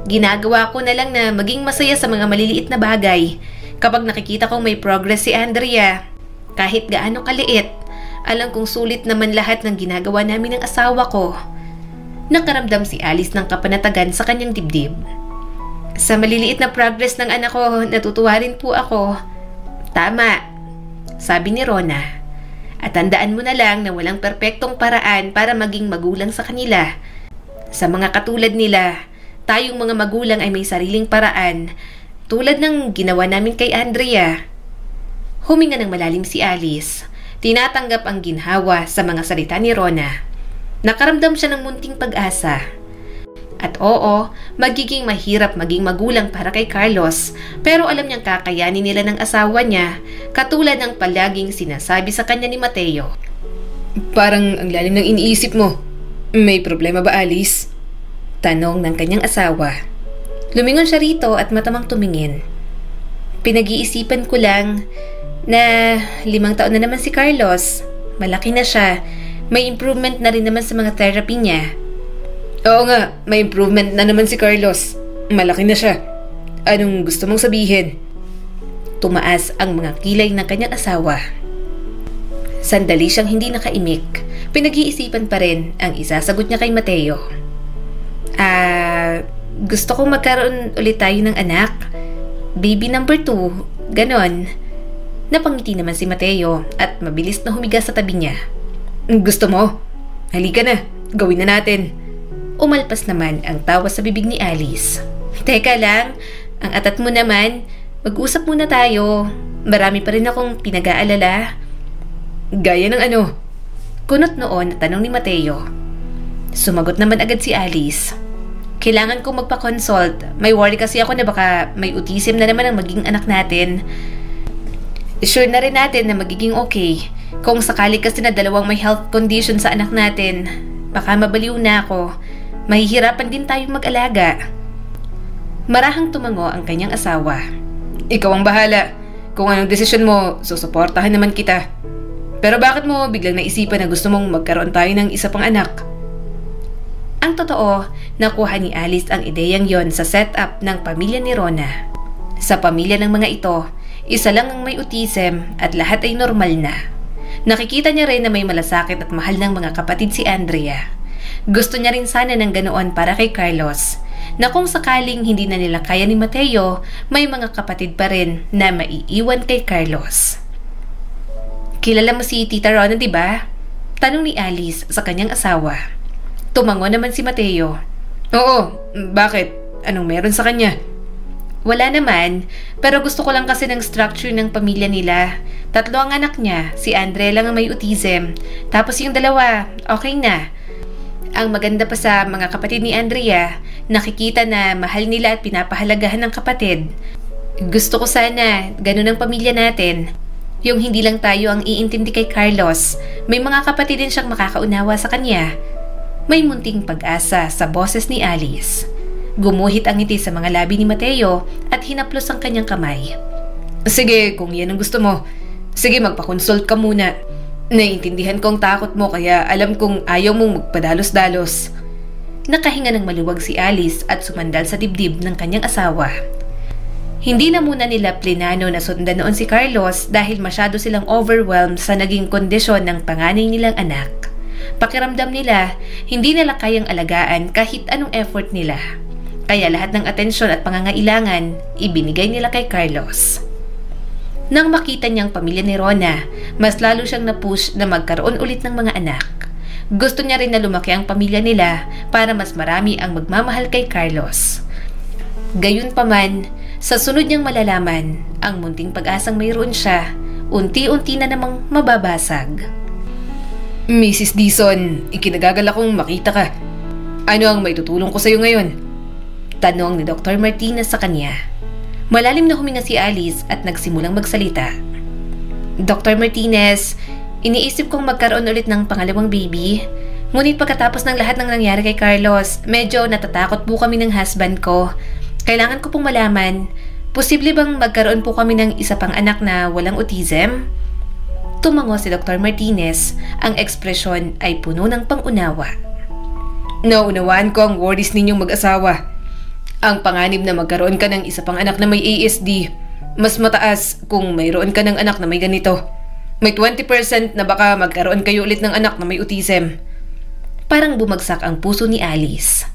Ginagawa ko na lang na maging masaya sa mga maliliit na bagay. Kapag nakikita kong may progress si Andrea, kahit gaano kaliit, alam kong sulit naman lahat ng ginagawa namin ng asawa ko. Nakaramdam si Alice ng kapanatagan sa kanyang dibdib. Sa maliliit na progress ng anak ko, natutuwa rin po ako. Tama, sabi ni Rona. At tandaan mo na lang na walang perpektong paraan para maging magulang sa kanila. Sa mga katulad nila, tayong mga magulang ay may sariling paraan, tulad ng ginawa namin kay Andrea. Huminga ng malalim si Alice. Tinatanggap ang ginhawa sa mga salita ni Rona. Nakaramdam siya ng munting pag-asa. At oo, magiging mahirap maging magulang para kay Carlos, pero alam niyang kakayanin nila ng asawa niya, katulad ng palaging sinasabi sa kanya ni Mateo. Parang ang lalim ng iniisip mo. May problema ba, Alice? Tanong ng kanyang asawa. Lumingon siya rito at matamang tumingin. Pinag-iisipan ko lang na 5 taon na naman si Carlos. Malaki na siya. May improvement na rin naman sa mga therapy niya. Oo nga, may improvement na naman si Carlos. Malaki na siya. Anong gusto mong sabihin? Tumaas ang mga kilay ng kanyang asawa. Sandali siyang hindi nakaimik. Pinag-iisipan pa rin ang isasagot niya kay Mateo. Gusto kong magkaroon ulit tayo ng anak. Baby number 2, ganon. Napangiti naman si Mateo at mabilis na humiga sa tabi niya. Gusto mo? Halika na, gawin na natin. Umalpas naman ang tawa sa bibig ni Alice. Teka lang, ang atat mo naman. Mag-usap muna tayo. Marami pa rin akong pinag-aalala. Gaya ng ano? Kunot noon na tanong ni Mateo. Sumagot naman agad si Alice. Kailangan kong magpa-consult. May worry kasi ako na baka may autism na naman ang magiging anak natin. Sure na rin natin na magiging okay. Kung sakali kasi na 2 may health condition sa anak natin, baka mabaliw na ako. Mahihirapan din tayong mag-alaga. Marahang tumango ang kanyang asawa. Ikaw ang bahala. Kung anong desisyon mo, susuportahan naman kita. Pero bakit mo biglang naisipan na gusto mong magkaroon tayo ng isa pang anak? Ang totoo, nakuha ni Alice ang ideyang yon sa setup ng pamilya ni Rona. Sa pamilya ng mga ito, isa lang ang may autism at lahat ay normal na. Nakikita niya rin na may malasakit at mahal ng mga kapatid si Andrea. Gusto niya rin sana ng ganoon para kay Carlos. na kung sakaling hindi na nila kaya ni Mateo, may mga kapatid pa rin na maiiwan kay Carlos. Kilala mo si Tita Rona, di ba? Tanong ni Alice sa kanyang asawa. Tumango naman si Mateo. Oo, bakit? Anong meron sa kanya? Wala naman, pero gusto ko lang kasi ng structure ng pamilya nila. 3 ang anak niya, si Andre lang ang may autism. Tapos yung 2, okay na. Ang maganda pa sa mga kapatid ni Andrea, nakikita na mahal nila at pinapahalagahan ng kapatid. Gusto ko sana, ganun ang pamilya natin. Yung hindi lang tayo ang iintindi kay Carlos, may mga kapatid din siyang makakaunawa sa kanya. May munting pag-asa sa boses ni Alice. Gumuhit ang ngiti sa mga labi ni Mateo at hinaplos ang kanyang kamay. Sige, kung yan ang gusto mo. Sige, magpa-consult ka muna. Naiintindihan ko ang takot mo kaya alam kong ayaw mong magpadalos-dalos. Nakahinga ng maluwag si Alice at sumandal sa dibdib ng kanyang asawa. Hindi na muna nila plinano na sundan noon si Carlos dahil masyado silang overwhelmed sa naging kondisyon ng panganay nilang anak. Pakiramdam nila, hindi nila kayang alagaan kahit anong effort nila. Kaya lahat ng atensyon at pangangailangan, ibinigay nila kay Carlos. Nang makita niyang pamilya ni Rona, mas lalo siyang na-push na magkaroon ulit ng mga anak. Gusto niya rin na lumaki ang pamilya nila para mas marami ang magmamahal kay Carlos. Gayunpaman, sa sunod niyang malalaman, ang munting pag-asang mayroon siya, unti-unti na namang mababasag. Mrs. Dizon, ikinagagal akong makita ka. Ano ang maitutulong ko sa iyo ngayon? Tanong ni Dr. Martinez sa kanya. Malalim na huminga si Alice at nagsimulang magsalita. Dr. Martinez, iniisip kong magkaroon ulit ng pangalawang baby. Ngunit pagkatapos ng lahat ng nangyari kay Carlos, medyo natatakot po kami ng husband ko. Kailangan ko pong malaman, posible bang magkaroon po kami ng isa pang anak na walang autism? Tumango si Dr. Martinez, ang ekspresyon ay puno ng pangunawa. Naunawaan ko ang worries ninyong mag-asawa. Ang panganib na magkaroon ka ng isa pang anak na may ASD, mas mataas kung mayroon ka ng anak na may ganito. May 20% na baka magkaroon kayo ulit ng anak na may autism. Parang bumagsak ang puso ni Alice.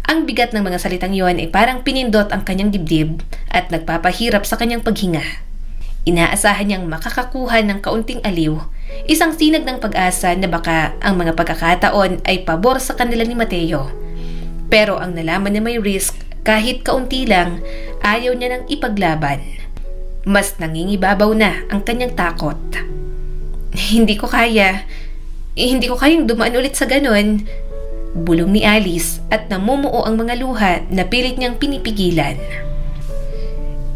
Ang bigat ng mga salitang yon ay parang pinindot ang kanyang dibdib at nagpapahirap sa kanyang paghinga. Inaasahan niyang makakakuha ng kaunting aliw, isang sinag ng pag-asa na baka ang mga pagkakataon ay pabor sa kanila ni Mateo. Pero ang nalaman na may risk, kahit kaunti lang, ayaw niya nang ipaglaban. Mas nangingibabaw na ang kanyang takot. Hindi ko kayang dumaan ulit sa ganon. Bulong ni Alice at namumuo ang mga luha na pilit niyang pinipigilan.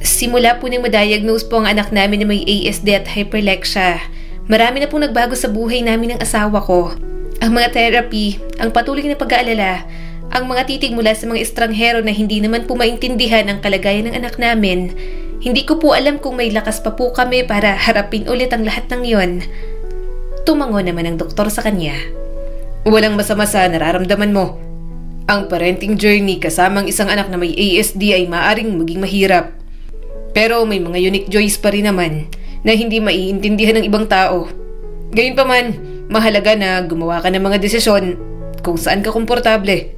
Simula po nang ma-diagnose po ang anak namin na may ASD at hyperlexia, marami na pong nagbago sa buhay namin ng asawa ko. Ang mga therapy, ang patuloy na pag-aalala, ang mga titig mula sa mga estranghero na hindi naman po maintindihan ang kalagayan ng anak namin. Hindi ko po alam kung may lakas pa po kami para harapin ulit ang lahat ng yon. Tumango naman ang doktor sa kanya. Walang masama sa nararamdaman mo. Ang parenting journey kasamang isang anak na may ASD ay maaring maging mahirap. Pero may mga unique joys pa rin naman na hindi maiintindihan ng ibang tao. Gayunpaman, mahalaga na gumawa ka ng mga desisyon kung saan ka komportable.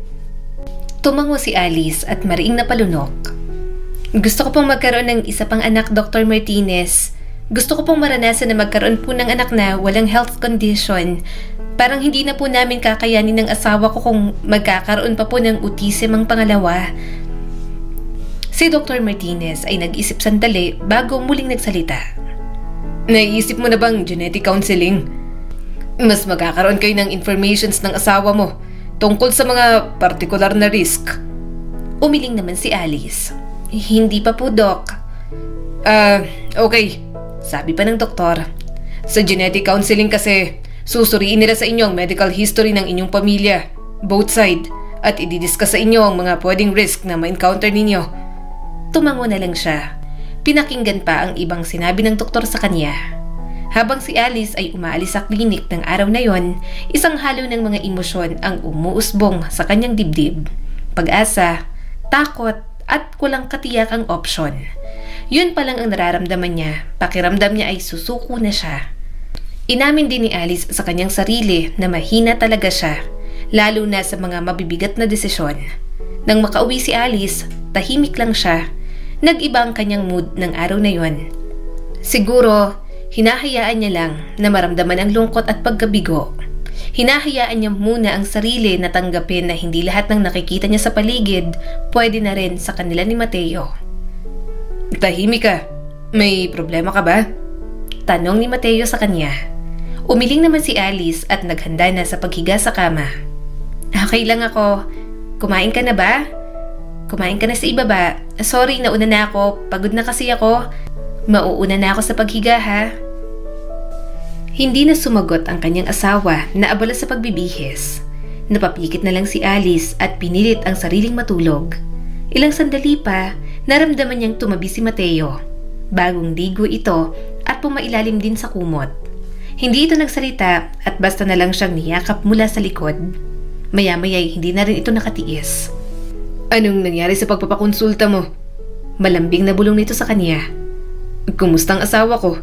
Tumango si Alice at mariing napalunok. Gusto ko pong magkaroon ng isa pang anak, Dr. Martinez. Gusto ko pong maranasan na magkaroon po ng anak na walang health condition. Parang hindi na po namin kakayanin ng asawa ko kung magkakaroon pa po ng autism ang pangalawa. Si Dr. Martinez ay nag-isip sandali bago muling nagsalita. Naiisip mo na bang genetic counseling? Mas magkakaroon kayo ng informations ng asawa mo tungkol sa mga partikular na risk. Umiling naman si Alice. Hindi pa po, Doc. Okay. Sabi pa ng doktor. Sa genetic counseling kasi, susuriin nila sa inyo ang medical history ng inyong pamilya, both side, at i-discuss sa inyo ang mga pwedeng risk na ma-encounter ninyo. Tumango na lang siya. Pinakinggan pa ang ibang sinabi ng doktor sa kanya. Habang si Alice ay umaalis sa klinik ng araw na yon, isang halo ng mga emosyon ang umuusbong sa kanyang dibdib. Pag-asa, takot, at kulang katiyak ang opsyon. Yun pa lang ang nararamdaman niya, pakiramdam niya ay susuko na siya. Inamin din ni Alice sa kanyang sarili na mahina talaga siya, lalo na sa mga mabibigat na desisyon. Nang makauwi si Alice, tahimik lang siya. Nag-iba ang kanyang mood ng araw na yon. Siguro, hinahayaan niya lang na maramdaman ang lungkot at pagkabigo. Hinahayaan niya muna ang sarili na tanggapin na hindi lahat ng nakikita niya sa paligid pwede na rin sa kanila ni Mateo. Tahimik ka. May problema ka ba? Tanong ni Mateo sa kanya. Umiling naman si Alice at naghanda na sa paghiga sa kama. Okay lang ako. Kumain ka na ba? Kumain ka na sa ibaba. Sorry, nauna na ako. Pagod na kasi ako. Mauuna na ako sa paghiga ha. Hindi na sumagot ang kanyang asawa na abala sa pagbibihis. Napapikit na lang si Alice at pinilit ang sariling matulog. Ilang sandali pa, naramdaman niyang tumabi si Mateo. Bagong ligo ito at pumailalim din sa kumot. Hindi ito nagsalita at basta na lang siyang niyakap mula sa likod. Maya-maya'y hindi na rin ito nakatiis. Anong nangyari sa pagpapakonsulta mo? Malambing na bulong nito sa kanya. Kumusta ang asawa ko?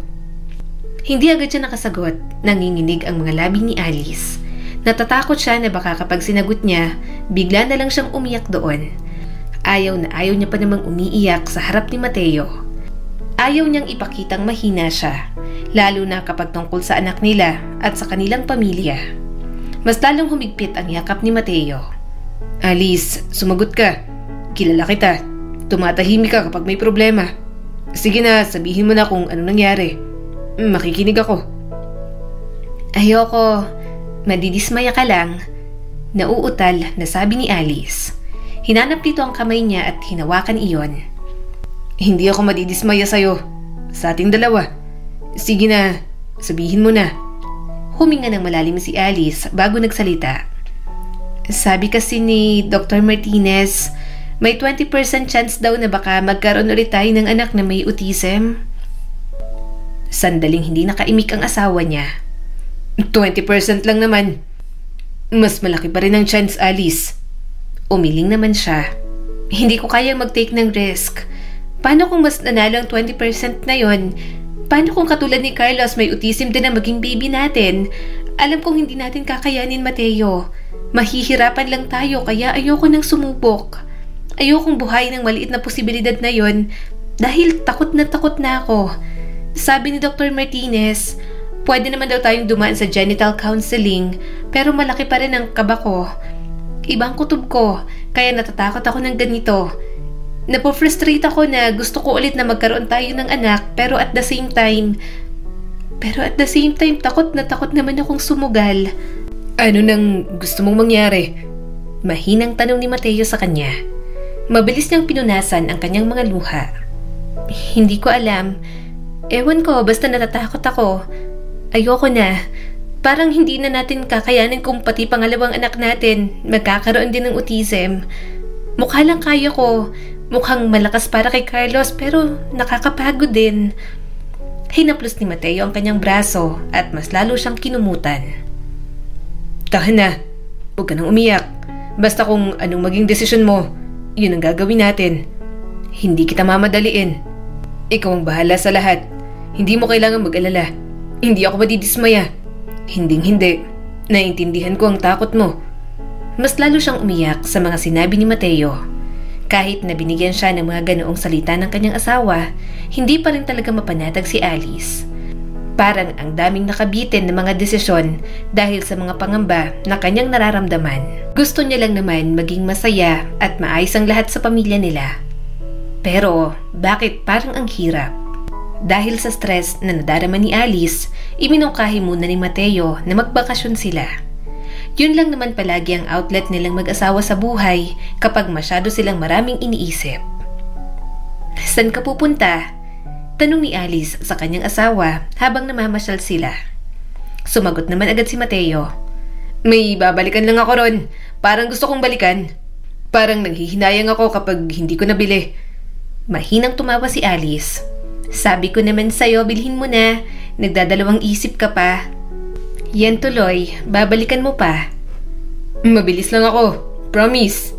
Hindi agad siya nakasagot, nanginginig ang mga labi ni Alice. Natatakot siya na baka kapag sinagot niya, bigla na lang siyang umiyak doon. Ayaw na ayaw niya pa namang umiiyak sa harap ni Mateo. Ayaw niyang ipakitang mahina siya, lalo na kapag tungkol sa anak nila at sa kanilang pamilya. Mas lalong humigpit ang yakap ni Mateo. Alice, sumagot ka. Kilala kita. Tumatahimik ka kapag may problema. Sige na, sabihin mo na kung anong nangyari. Makikinig ako. Ayoko. Madidismaya ka lang. Nauutal na sabi ni Alice. Hinanap dito ang kamay niya at hinawakan iyon. Hindi ako madidismaya sa'yo. Sa ating dalawa. Sige na, sabihin mo na. Huminga ng malalim si Alice bago nagsalita. Sabi kasi ni Dr. Martinez, may 20% chance daw na baka magkaroon ulit tayo ng anak na may autism. Sandaling hindi nakaimik ang asawa niya. 20% lang naman. Mas malaki pa rin ang chance, Alice. Umiling naman siya. Hindi ko kayang mag-take ng risk. Paano kung mas nanalo ang 20% na yon? Paano kung katulad ni Carlos may autism din ang maging baby natin? Alam kong hindi natin kakayanin, Mateo. Mahihirapan lang tayo kaya ayoko nang sumubok. Ayokong buhayin ng maliit na posibilidad na yon dahil takot na ako. Sabi ni Dr. Martinez, pwede naman daw tayong dumaan sa genital counseling pero malaki pa rin ang kaba ko. Ibang kutob ko, kaya natatakot ako ng ganito. Napofrustrate ako na gusto ko ulit na magkaroon tayo ng anak pero at the same time takot naman akong sumugal. Ano nang gusto mong mangyari? Mahinang tanong ni Mateo sa kanya. Mabilis niyang pinunasan ang kanyang mga luha. Hindi ko alam. Ewan ko, basta natatakot ako. Ayoko na. Parang hindi na natin kakayanin kung pati pangalawang anak natin magkakaroon din ng autism. Mukha lang kaya ko. Mukhang malakas para kay Carlos pero nakakapagod din. Hinaplos ni Mateo ang kanyang braso at mas lalo siyang kinumutan. Tahan na. Huwag ka nang umiyak. Basta kung anong maging desisyon mo, yun ang gagawin natin. Hindi kita mamadaliin. Ikaw ang bahala sa lahat. Hindi mo kailangan mag-alala. Hindi ako madidismaya. Hinding-hindi. Naiintindihan ko ang takot mo. Mas lalo siyang umiyak sa mga sinabi ni Mateo. Kahit na binigyan siya ng mga ganoong salita ng kanyang asawa, hindi pa rin talaga mapanatag si Alice. Parang ang daming nakabitin ng mga desisyon dahil sa mga pangamba na kanyang nararamdaman. Gusto niya lang naman maging masaya at maayos ang lahat sa pamilya nila. Pero bakit parang ang hirap? Dahil sa stress na nadarama ni Alice, iminungkahi muna ni Mateo na magbakasyon sila. Yun lang naman palagi ang outlet nilang mag-asawa sa buhay kapag masyado silang maraming iniisip. Saan ka pupunta? Tanong ni Alice sa kanyang asawa habang namamasyal sila. Sumagot naman agad si Mateo. May babalikan lang ako ron. Parang gusto kong balikan. Parang nanghihinayang ako kapag hindi ko nabili. Mahinang tumawa si Alice. Sabi ko naman sa'yo, bilhin mo na. Nagdadalawang isip ka pa. Yan tuloy, babalikan mo pa. Mabilis lang ako. Promise.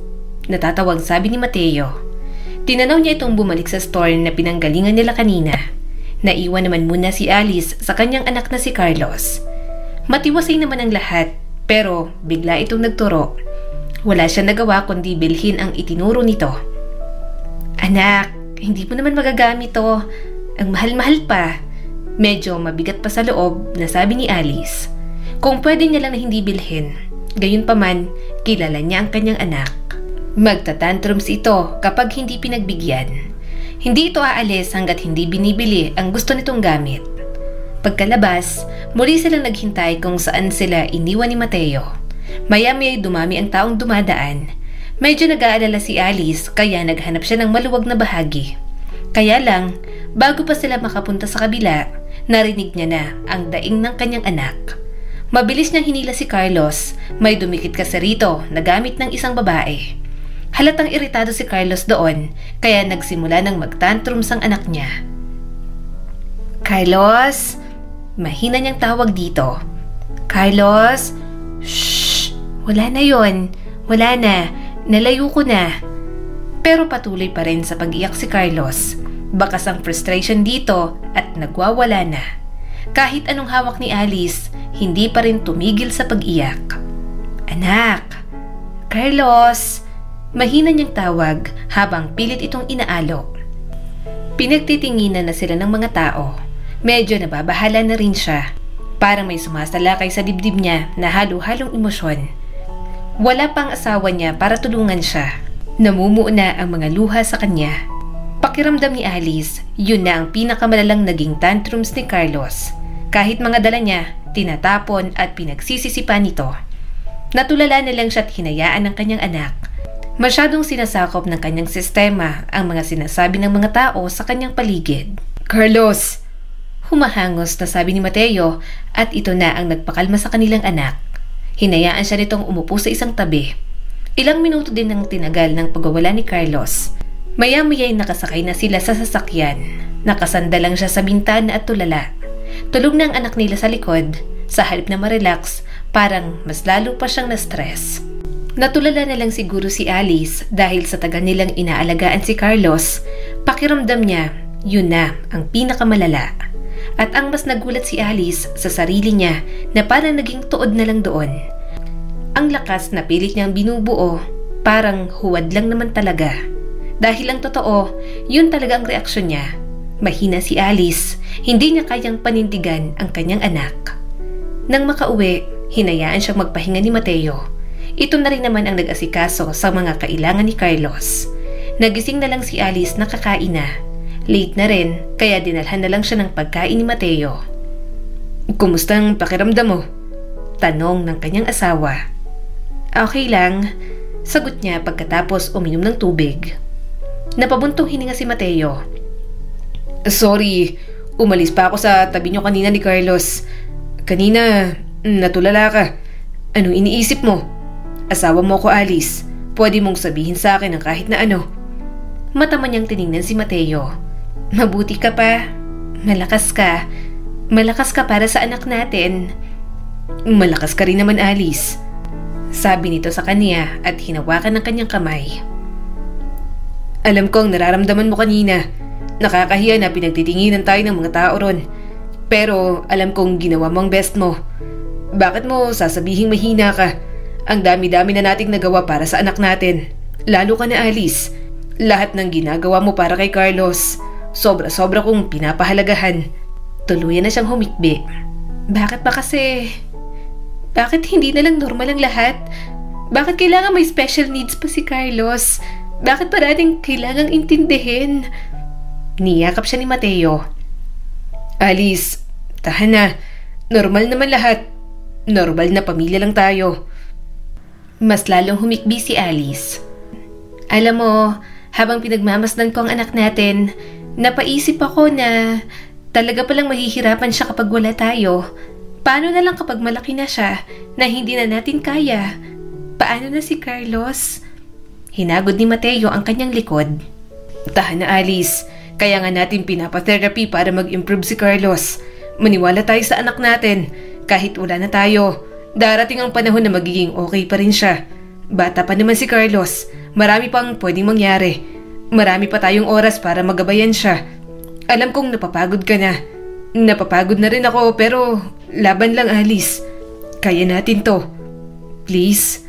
Natatawang sabi ni Mateo. Tinanaw niya itong bumalik sa store na pinanggalingan nila kanina. Naiwan naman muna si Alice sa kanyang anak na si Carlos. Matiwasay naman ang lahat, pero bigla itong nagturo. Wala siyang nagawa kundi bilhin ang itinuro nito. Anak, hindi mo naman magagamit to. Ang mahal-mahal pa. Medyo mabigat pa sa loob na sabi ni Alice. Kung pwede niya lang na hindi bilhin, gayunpaman, kilala niya ang kanyang anak. Magtatantrums ito kapag hindi pinagbigyan. Hindi ito aalis hanggat hindi binibili ang gusto nitong gamit. Pagkalabas, muli silang naghintay kung saan sila iniwan ni Mateo. Maya-maya'y dumami ang taong dumadaan. Medyo nag-aalala si Alice kaya naghanap siya ng maluwag na bahagi. Kaya lang, bago pa sila makapunta sa kabila, narinig niya na ang daing ng kanyang anak. Mabilis niyang hinila si Carlos, may dumikit kasi rito na gamit ng isang babae. Halatang iritado si Carlos doon, kaya nagsimula ng magtantrums ang anak niya. Carlos? Mahina niyang tawag dito. Carlos? Shhh! Wala na yon. Wala na. Nalayo ko na. Pero patuloy pa rin sa pag-iyak si Carlos. Bakas ang frustration dito at nagwawala na. Kahit anong hawak ni Alice, hindi pa rin tumigil sa pag-iyak. Anak! Carlos! Mahina niyang tawag habang pilit itong inaalo. Pinagtitinginan na sila ng mga tao. Medyo nababahala na rin siya. Parang may sumasalakay sa dibdib niya na halo-halong emosyon. Wala pang asawa niya para tulungan siya. Namumuo na ang mga luha sa kanya. Pakiramdam ni Alice, yun na ang pinakamalalang naging tantrums ni Carlos. Kahit mga dala niya, tinatapon at pinagsisisipan nito. Natulala na lang siya at hinayaan ng kanyang anak. Masyadong sinasakop ng kanyang sistema ang mga sinasabi ng mga tao sa kanyang paligid. Carlos! Humahangos na sabi ni Mateo at ito na ang nagpakalma sa kanilang anak. Hinayaan siya nitong umupo sa isang tabi. Ilang minuto din ang tinagal ng pagwawala ni Carlos. Maya-maya'y nakasakay na sila sa sasakyan. Nakasanda lang siya sa bintana at tulala. Tulog na ang anak nila sa likod. Sa halip na ma-relax, parang mas lalo pa siyang na-stress. Natulala na lang siguro si Alice dahil sa tagal nilang inaalagaan si Carlos. Pakiramdam niya, yun na ang pinakamalala. At ang mas nagulat si Alice sa sarili niya na parang naging tuod na lang doon. Ang lakas na pilit niyang binubuo, parang huwad lang naman talaga. Dahil ang totoo, yun talaga ang reaksyon niya. Mahina si Alice, hindi niya kayang panindigan ang kanyang anak. Nang makauwi, hinayaan siyang magpahinga ni Mateo. Ito na rin naman ang nag-asikaso sa mga kailangan ni Carlos. Nagising na lang si Alice na kakain na. Late na rin, kaya dinalhan na lang siya ng pagkain ni Mateo. Kumusta ang pakiramdam mo? Tanong ng kanyang asawa. Okay lang, sagot niya pagkatapos uminom ng tubig. Napabuntong hininga si Mateo. Sorry, umalis pa ako sa tabi niyo kanina ni Carlos. Kanina, natulala ka. Anong iniisip mo? Asawa mo ko, Alice. Pwede mong sabihin sa akin ang kahit na ano. Mata man niyang tiningnan si Mateo. Mabuti ka pa. Malakas ka. Malakas ka para sa anak natin. Malakas ka rin naman, Alice. Sabi nito sa kanya at hinawakan ng kanyang kamay. Alam ko ang nararamdaman mo kanina. Nakakahiya na pinagtitinginan tayo ng mga tao ron. Pero alam kong ginawa mo ang best mo. Bakit mo sasabihing mahina ka? Ang dami-dami na nating nagawa para sa anak natin. Lalo ka na, Alice. Lahat ng ginagawa mo para kay Carlos, sobra-sobra kong pinapahalagahan. Tuluyan na siyang humikbi. Bakit ba kasi? Bakit hindi na lang normal ang lahat? Bakit kailangan may special needs pa si Carlos? Bakit parating kailangang intindihin? Niyakap siya ni Mateo. Alice, tahan na. Normal naman lahat. Normal na pamilya lang tayo. Mas lalong humikbi si Alice. Alam mo, habang pinagmamasdan ko ang anak natin, napaisip ako na talaga palang mahihirapan siya kapag wala tayo. Paano na lang kapag malaki na siya na hindi na natin kaya? Paano na si Carlos? Hinagod ni Mateo ang kanyang likod. Tahan na, Alice. Kaya nga natin pinapa-therapy para mag-improve si Carlos. Maniwala tayo sa anak natin. Kahit wala na tayo, darating ang panahon na magiging okay pa rin siya. Bata pa naman si Carlos. Marami pang pwedeng mangyari. Marami pa tayong oras para magabayan siya. Alam kong napapagod ka na. Napapagod na rin ako pero laban lang, Alice. Kaya natin to. Please.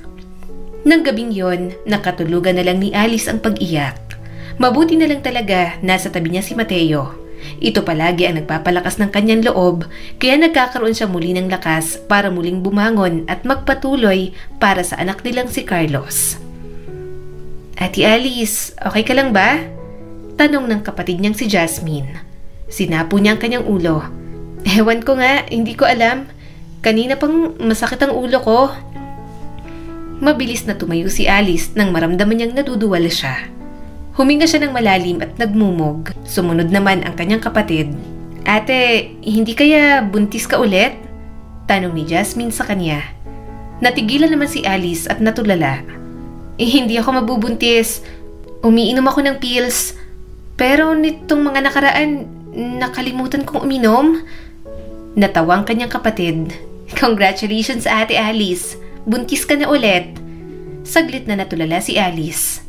Nang gabing yon, nakatulugan na lang ni Alice ang pag-iyak. Mabuti na lang talaga nasa tabi niya si Mateo. Ito palagi ang nagpapalakas ng kanyang loob, kaya nagkakaroon siya muli ng lakas para muling bumangon at magpatuloy para sa anak nilang si Carlos. Ate Alice, okay ka lang ba? Tanong ng kapatid niyang si Jasmine. Sinapo niya ang kanyang ulo. Ewan ko nga, hindi ko alam. Kanina pang masakit ang ulo ko. Mabilis na tumayo si Alice nang maramdaman niyang naduduwal siya. Huminga siya ng malalim at nagmumog. Sumunod naman ang kanyang kapatid. Ate, hindi kaya buntis ka ulit? Tanong ni Jasmine sa kanya. Natigilan naman si Alice at natulala. Hindi ako mabubuntis. Umiinom ako ng pills. Pero nitong mga nakaraan, nakalimutan kong uminom. Natawang kanyang kapatid. Congratulations, Ate Alice. Buntis ka na ulit. Saglit na natulala si Alice.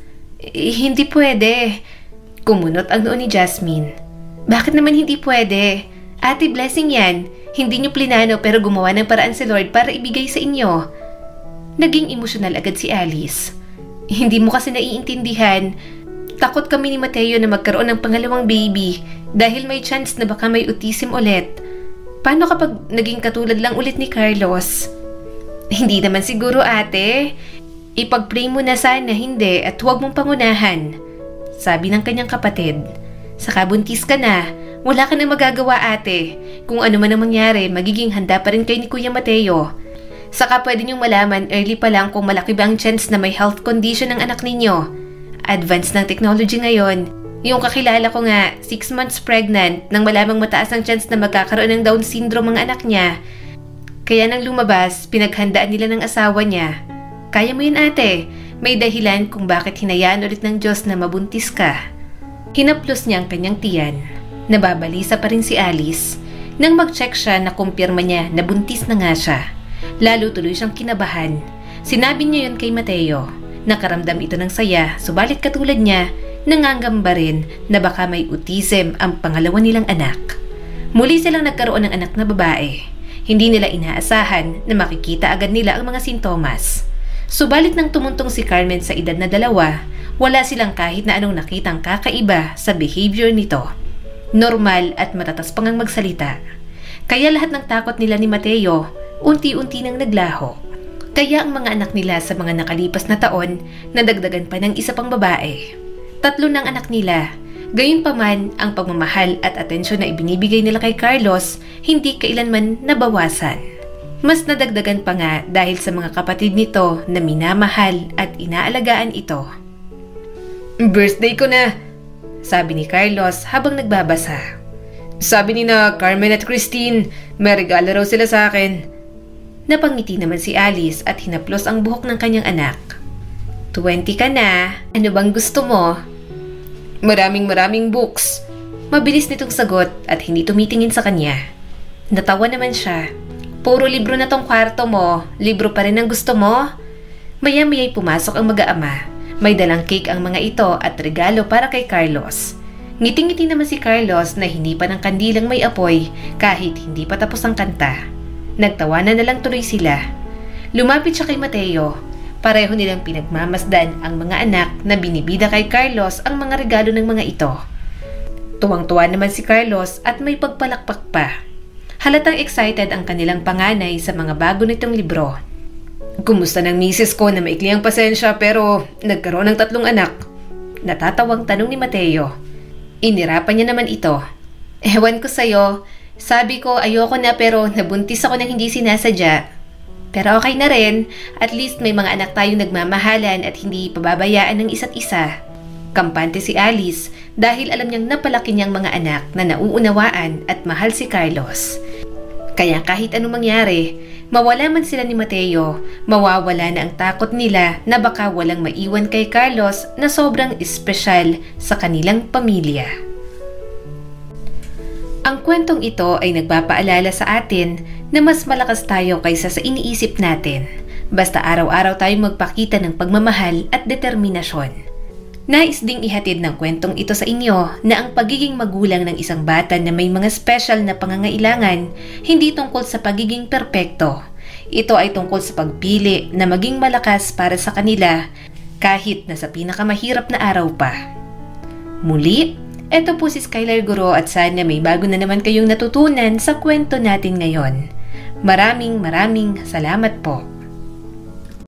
Hindi pwede. Kumunot ang noo ni Jasmine. Bakit naman hindi pwede? Ate, blessing yan. Hindi niyo plinano pero gumawa ng paraan si Lord para ibigay sa inyo. Naging emosyonal agad si Alice. Hindi mo kasi naiintindihan. Takot kami ni Mateo na magkaroon ng pangalawang baby dahil may chance na baka may autism ulit. Paano kapag naging katulad lang ulit ni Carlos? Hindi naman siguro, ate. Ipag-pray mo na sana hindi at huwag mong pangunahan. Sabi ng kanyang kapatid. Saka buntis ka na, wala ka na magagawa, ate. Kung ano man ang mangyari, magiging handa pa rin kayo ni Kuya Mateo. Saka pwede niyong malaman early pa lang kung malaki ba ang chance na may health condition ng anak ninyo. Advance ng technology ngayon. Yung kakilala ko nga, 6 months pregnant, nang malamang mataas ang chance na magkakaroon ng Down syndrome ang anak niya. Kaya nang lumabas, pinaghandaan nila ng asawa niya. Kaya mo yun, ate. May dahilan kung bakit hinayaan ulit ng Diyos na mabuntis ka. Hinaplos niya ang kanyang tiyan. Nababalisa pa rin si Alice. Nang mag-check siya, nakumpirma niya na buntis na nga siya. Lalo tuloy siyang kinabahan. Sinabi niya yun kay Mateo. Nakaramdam ito ng saya, subalit katulad niya, nangangamba rin na baka may autism ang pangalawa nilang anak. Muli silang nagkaroon ng anak na babae. Hindi nila inaasahan na makikita agad nila ang mga sintomas. Subalit nang tumuntong si Carmen sa edad na 2, wala silang kahit na anong nakitang kakaiba sa behavior nito. Normal at matatas pang ang magsalita. Kaya lahat ng takot nila ni Mateo, unti-unti nang naglaho. Kaya ang mga anak nila sa mga nakalipas na taon, nadagdagan pa ng isa pang babae. 3 ng anak nila. Gayunpaman, ang pagmamahal at atensyon na ibinibigay nila kay Carlos, hindi kailanman nabawasan. Mas nadagdagan pa nga dahil sa mga kapatid nito na minamahal at inaalagaan ito. Birthday ko na, sabi ni Carlos habang nagbabasa. Sabi ni na Carmen at Christine, may regalo raw sila sa akin. Napangiti naman si Alice at hinaplos ang buhok ng kanyang anak. 20 ka na, ano bang gusto mo? Maraming books. Mabilis nitong sagot at hindi tumitingin sa kanya. Natawa naman siya. Puro libro na tong kwarto mo, libro pa rin ang gusto mo? Maya-maya'y pumasok ang mag-aama. May dalang cake ang mga ito at regalo para kay Carlos. Ngiting-ngiti naman si Carlos na hindi pa ng kandilang may apoy kahit hindi pa tapos ang kanta. Nagtawanan na lang tuloy sila. Lumapit siya kay Mateo. Pareho nilang pinagmamasdan ang mga anak na binibida kay Carlos ang mga regalo ng mga ito. Tuwang-tuwa naman si Carlos at may pagpalakpak pa. Halatang excited ang kanilang panganay sa mga bago nitong libro. Kumusta ng misis ko na maikli ang pasensya pero nagkaroon ng 3 anak? Natatawang tanong ni Mateo. Inirapan niya naman ito. Ewan ko sa'yo. Sabi ko ayoko na pero nabuntis ako ng hindi sinasadya. Pero okay na rin. At least may mga anak tayong nagmamahalan at hindi pababayaan ng isa't isa. Kampante si Alice dahil alam niyang napalaki niyang mga anak na nauunawaan at mahal si Carlos. Kaya kahit anong mangyari, mawala man sila ni Mateo, mawawala na ang takot nila na baka walang maiwan kay Carlos na sobrang espesyal sa kanilang pamilya. Ang kwentong ito ay nagpapaalala sa atin na mas malakas tayo kaysa sa iniisip natin. Basta araw-araw tayong magpakita ng pagmamahal at determinasyon. Nais ding ihatid ng kwentong ito sa inyo na ang pagiging magulang ng isang bata na may mga special na pangangailangan hindi tungkol sa pagiging perpekto. Ito ay tungkol sa pagpili na maging malakas para sa kanila kahit na sa pinakamahirap na araw pa. Muli, ito po si Skylar Guro at sana may bago na naman kayong natutunan sa kwento natin ngayon. Maraming salamat po.